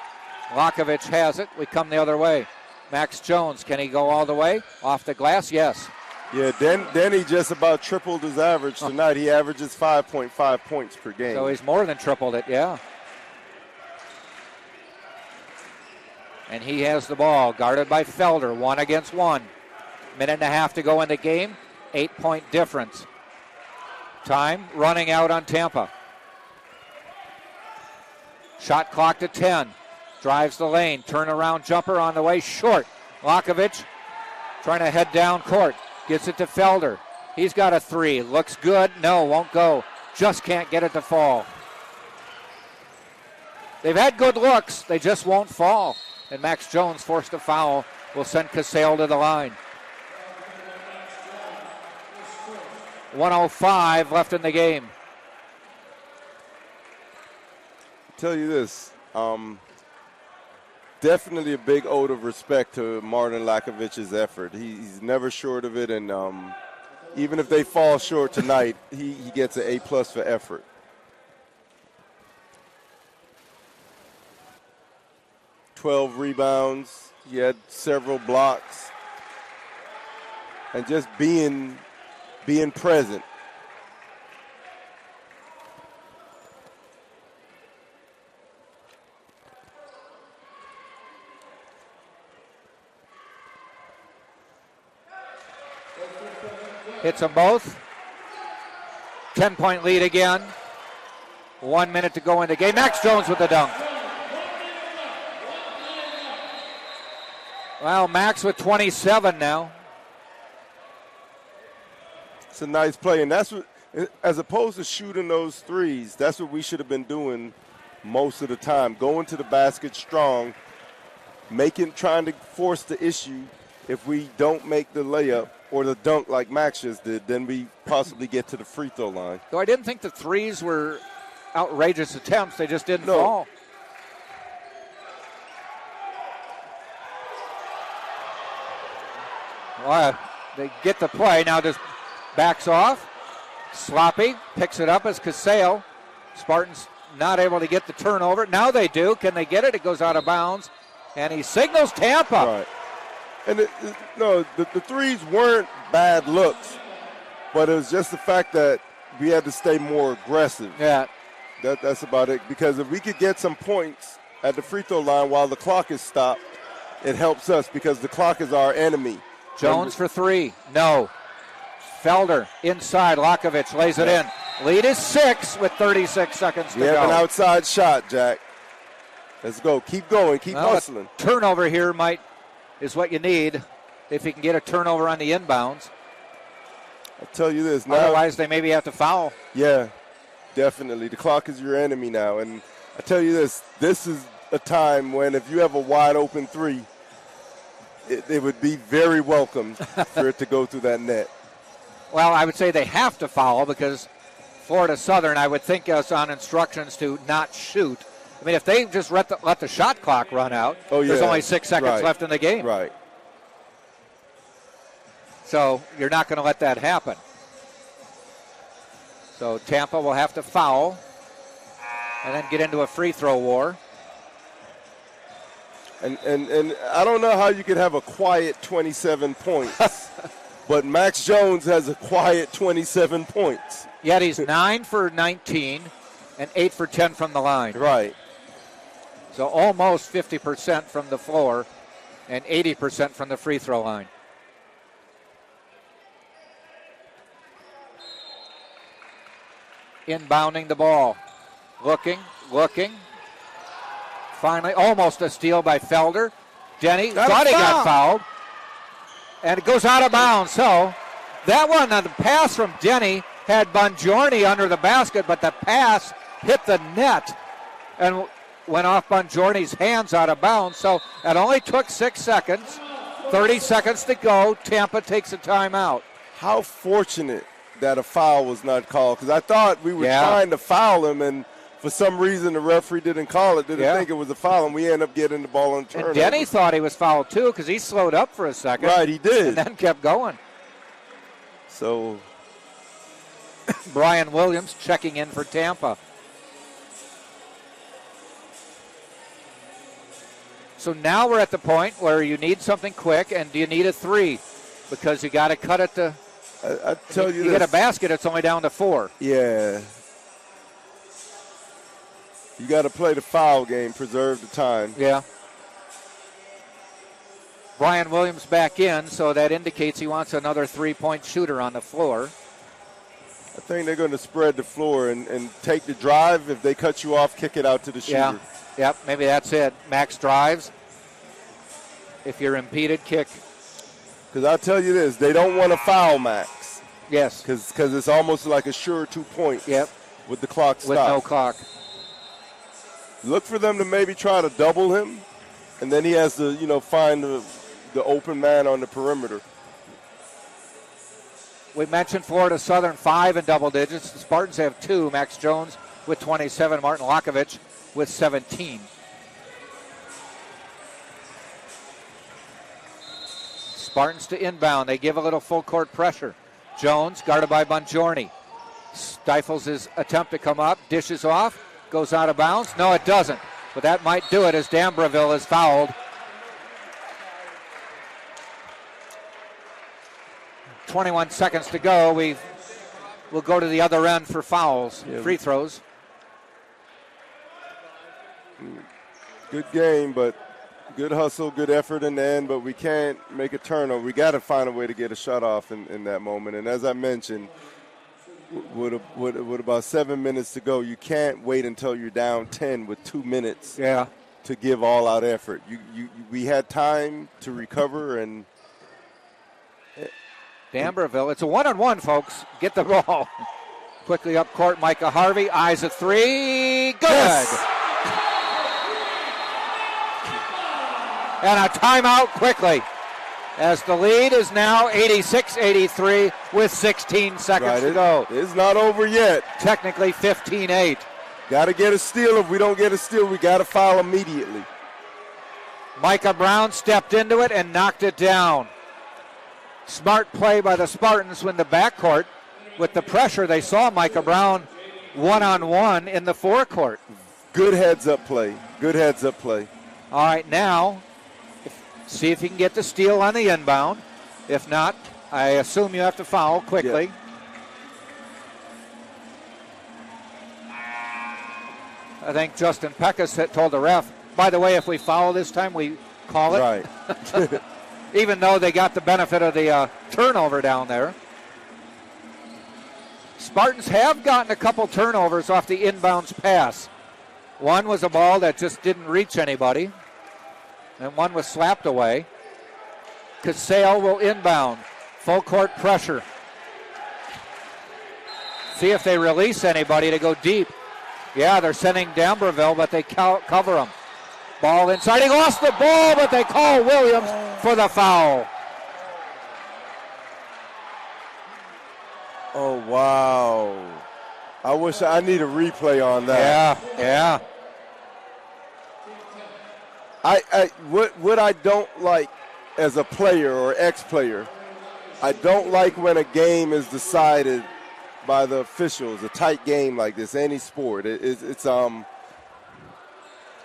Lakovic has it. We come the other way. Max Jones, can he go all the way? Off the glass, yes. Yeah, Denny just about tripled his average tonight. He averages 5.5 points per game. So he's more than tripled it, yeah. And he has the ball, guarded by Felder, 1 against 1. 1.5 to go in the game, 8-point difference. Time running out on Tampa. Shot clock to 10. Drives the lane. Turnaround jumper on the way. Short. Lakovic trying to head down court. Gets it to Felder. He's got a 3. Looks good. No, won't go. Just can't get it to fall. They've had good looks. They just won't fall. And Max Jones forced a foul. Will send Casale to the line. 1:05 left in the game. I'll tell you this, definitely a big ode of respect to Martin Lakovic's effort. He's never short of it, and even if they fall short tonight, he gets an A+ for effort. "12 rebounds. He had several blocks, and just being present. Hits them both. 10-point lead again. 1 minute to go in the game. Max Jones with the dunk. Well, Max with 27 now. It's a nice play, and that's what, as opposed to shooting those threes, that's what we should have been doing most of the time. Going to the basket strong, trying to force the issue. If we don't make the layup or the dunk like Max just did, then we possibly get to the free throw line. Though I didn't think the threes were outrageous attempts, they just didn't fall. Well, they get the play. Now does backs off. Sloppy picks it up as Casale. Spartans not able to get the turnover. Now they do. Can they get it? It goes out of bounds. And he signals Tampa. Right. And the threes weren't bad looks, but it was just the fact that we had to stay more aggressive. Yeah. That's about it. Because if we could get some points at the free throw line while the clock is stopped, it helps us because the clock is our enemy. Jones for three. No. Felder inside. Lakovic lays it in. Lead is 6 with 36 seconds to go. We have an outside shot, Jack. Let's go. Keep going. Keep hustling. Turnover here is what you need if you can get a turnover on the inbounds. I'll tell you this. Now, otherwise, they maybe have to foul. Yeah, definitely. The clock is your enemy now. And I tell you this is a time when if you have a wide open three, it would be very welcome for it to go through that net. Well, I would say they have to foul because Florida Southern, I would think, is on instructions to not shoot. I mean, if they just let the shot clock run out, there's only 6 seconds left in the game. Right. So you're not going to let that happen. So Tampa will have to foul and then get into a free throw war. And I don't know how you could have a quiet 27 points, but Max Jones has a quiet 27 points. Yet he's 9 for 19 and 8 for 10 from the line. Right. So almost 50% from the floor and 80% from the free throw line. Inbounding the ball. Looking. Finally, almost a steal by Felder. Denny thought he got fouled. And it goes out of bounds. So that one on the pass from Denny had Bongiorni under the basket, but the pass hit the net and went off Bongiorni's hands out of bounds. So it only took 6 seconds. 30 seconds to go. Tampa takes a timeout. How fortunate that a foul was not called, because I thought we were trying to foul him, and for some reason the referee didn't call it, didn't think it was a foul, and we ended up getting the ball on turnover. And Denny thought he was fouled too because he slowed up for a second. Right, he did. And then kept going. So Brian Williams checking in for Tampa. So now we're at the point where you need something quick, and do you need a three? Because you got to cut it to. I tell you, you get a basket, it's only down to 4. Yeah. You got to play the foul game, preserve the time. Yeah. Brian Williams back in, so that indicates he wants another 3-point shooter on the floor. I think they're going to spread the floor and take the drive. If they cut you off, kick it out to the shooter. Yeah. Yep, maybe that's it. Max drives. If you're impeded, kick. Because I'll tell you this, they don't want to foul Max. Yes. Because it's almost like a sure 2 points. Yep. With the clock stopped. With no clock. Look for them to maybe try to double him, and then he has to, find the open man on the perimeter. We mentioned Florida Southern 5 in double digits. The Spartans have 2. Max Jones with 27, Martin Lakovic with 17. Spartans to inbound. They give a little full court pressure. Jones guarded by Bongiorni. Stifles his attempt to come up. Dishes off. Goes out of bounds. No, it doesn't. But that might do it as D'Ambreville is fouled. 21 seconds to go. We'll go to the other end for fouls. Yeah. Free throws. Good game, but good hustle, good effort in the end, but we can't make a turnover. We got to find a way to get a shot off in that moment. And as I mentioned, with about 7 minutes to go, you can't wait until you're down 10 with 2 minutes to give all-out effort. We had time to recover. And D'Ambreville, it's a one-on-one, folks. Get the ball. Quickly up court, Micah Harvey, eyes a three. Good. Yes. And a timeout quickly, as the lead is now 86-83 with 16 seconds to go. It's not over yet. Technically 15-8. Got to get a steal. If we don't get a steal, we got to foul immediately. Micah Brown stepped into it and knocked it down. Smart play by the Spartans when the backcourt, with the pressure, they saw Micah Brown one-on-one in the forecourt. Good heads-up play. Good heads-up play. All right, now, see if you can get the steal on the inbound. If not, I assume you have to foul quickly. I think Justin Peckus told the ref, by the way, if we foul this time, we call it. Right. Even though they got the benefit of the turnover down there. Spartans have gotten a couple turnovers off the inbounds pass. One was a ball that just didn't reach anybody, and one was slapped away. Casale will inbound. Full court pressure. See if they release anybody to go deep. Yeah, they're sending D'Ambreville, but they cover him. Ball inside. He lost the ball, but they call Williams for the foul. Oh, wow. I need a replay on that. Yeah. What I don't like as a player or ex-player, I don't like when a game is decided by the officials, a tight game like this, any sport.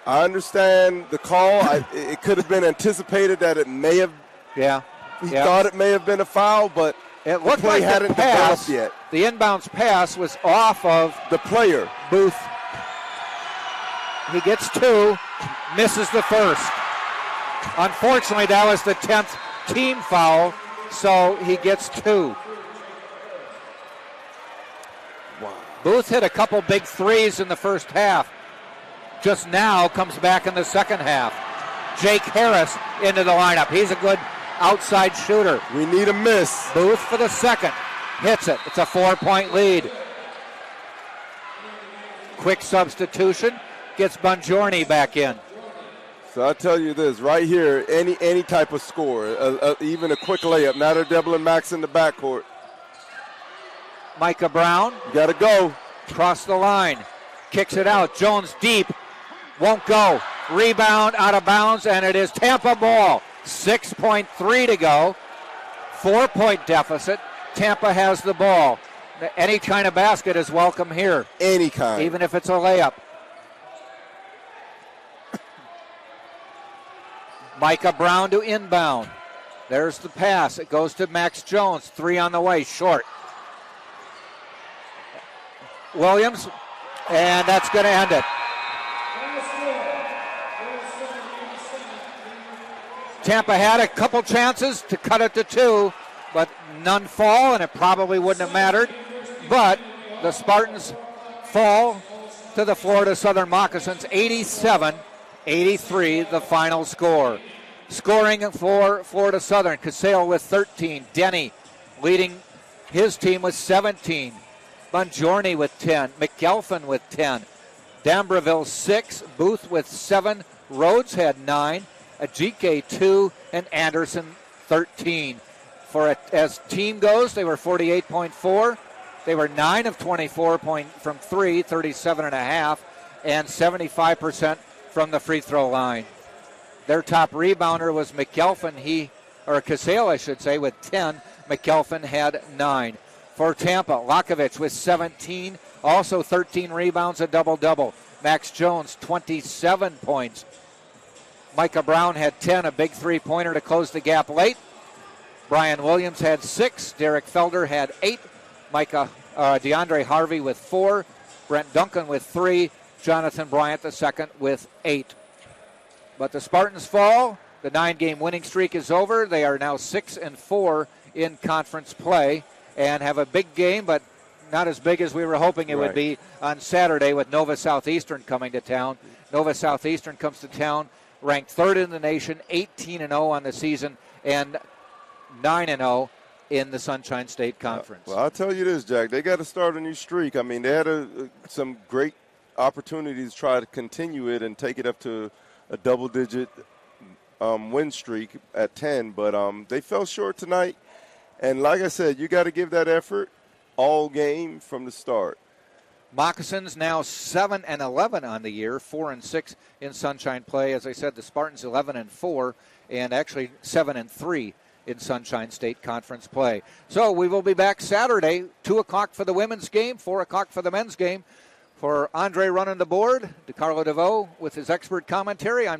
I understand the call. It could have been anticipated that it may have. Yeah. He thought it may have been a foul, but it looked play like hadn't developed yet. The inbounds pass was off of the player. Booth. He gets two, misses the first. Unfortunately, that was the 10th team foul, so he gets two. Wow. Booth hit a couple big threes in the first half. Just now comes back in the second half. Jake Harris into the lineup. He's a good outside shooter. We need a miss. Booth for the second. Hits it. It's a 4-point lead. Quick substitution. Gets Bongiorni back in. So I'll tell you this, right here, any type of score, even a quick layup, not a Devlin Max in the backcourt. Micah Brown. You got to go. Cross the line. Kicks it out. Jones deep. Won't go. Rebound out of bounds, and it is Tampa ball. 6.3 to go. 4-point deficit. Tampa has the ball. Any kind of basket is welcome here. Any kind. Even if it's a layup. Micah Brown to inbound. There's the pass. It goes to Max Jones. 3 on the way. Short. Williams. And that's going to end it. Tampa had a couple chances to cut it to 2, but none fall, and it probably wouldn't have mattered. But the Spartans fall to the Florida Southern Moccasins, 87-83, the final score. Scoring for Florida Southern, Casale with 13, Denny leading his team with 17. Bongiorni with 10, McGelphin with 10, D'Ambreville 6, Booth with 7, Rhodes had 9, Ajike 2, and Anderson 13. As team goes, they were 48.4. They were 9 of 24 from 3, 37.5, and 75% from the free throw line. Their top rebounder was McGelphin, Casale, I should say, with 10. McGelphin had 9. For Tampa, Lakovic with 17, also 13 rebounds, a double-double. Max Jones, 27 points. Micah Brown had 10, a big three-pointer to close the gap late. Brian Williams had 6. Derek Felder had 8. DeAndre Harvey with 4. Brent Duncan with 3. Jonathan Bryant II with 8. But the Spartans fall. The 9-game winning streak is over. They are now 6-4 in conference play and have a big game, but not as big as we were hoping it would be on Saturday with Nova Southeastern coming to town. Nova Southeastern comes to town ranked 3rd in the nation, 18-0 on the season, and 9-0 in the Sunshine State Conference. Well, I'll tell you this, Jack. They got to start a new streak. I mean, they had some great opportunities to try to continue it and take it up to a double-digit win streak at 10, but they fell short tonight. And like I said, you got to give that effort all game from the start. Moccasins now 7-11 on the year, 4-6 in Sunshine play. As I said, the Spartans 11-4, and actually 7-3 in Sunshine State Conference play. So we will be back Saturday, 2 o'clock for the women's game, 4 o'clock for the men's game. For Andre running the board, DeCarlo DeVoe with his expert commentary, I'm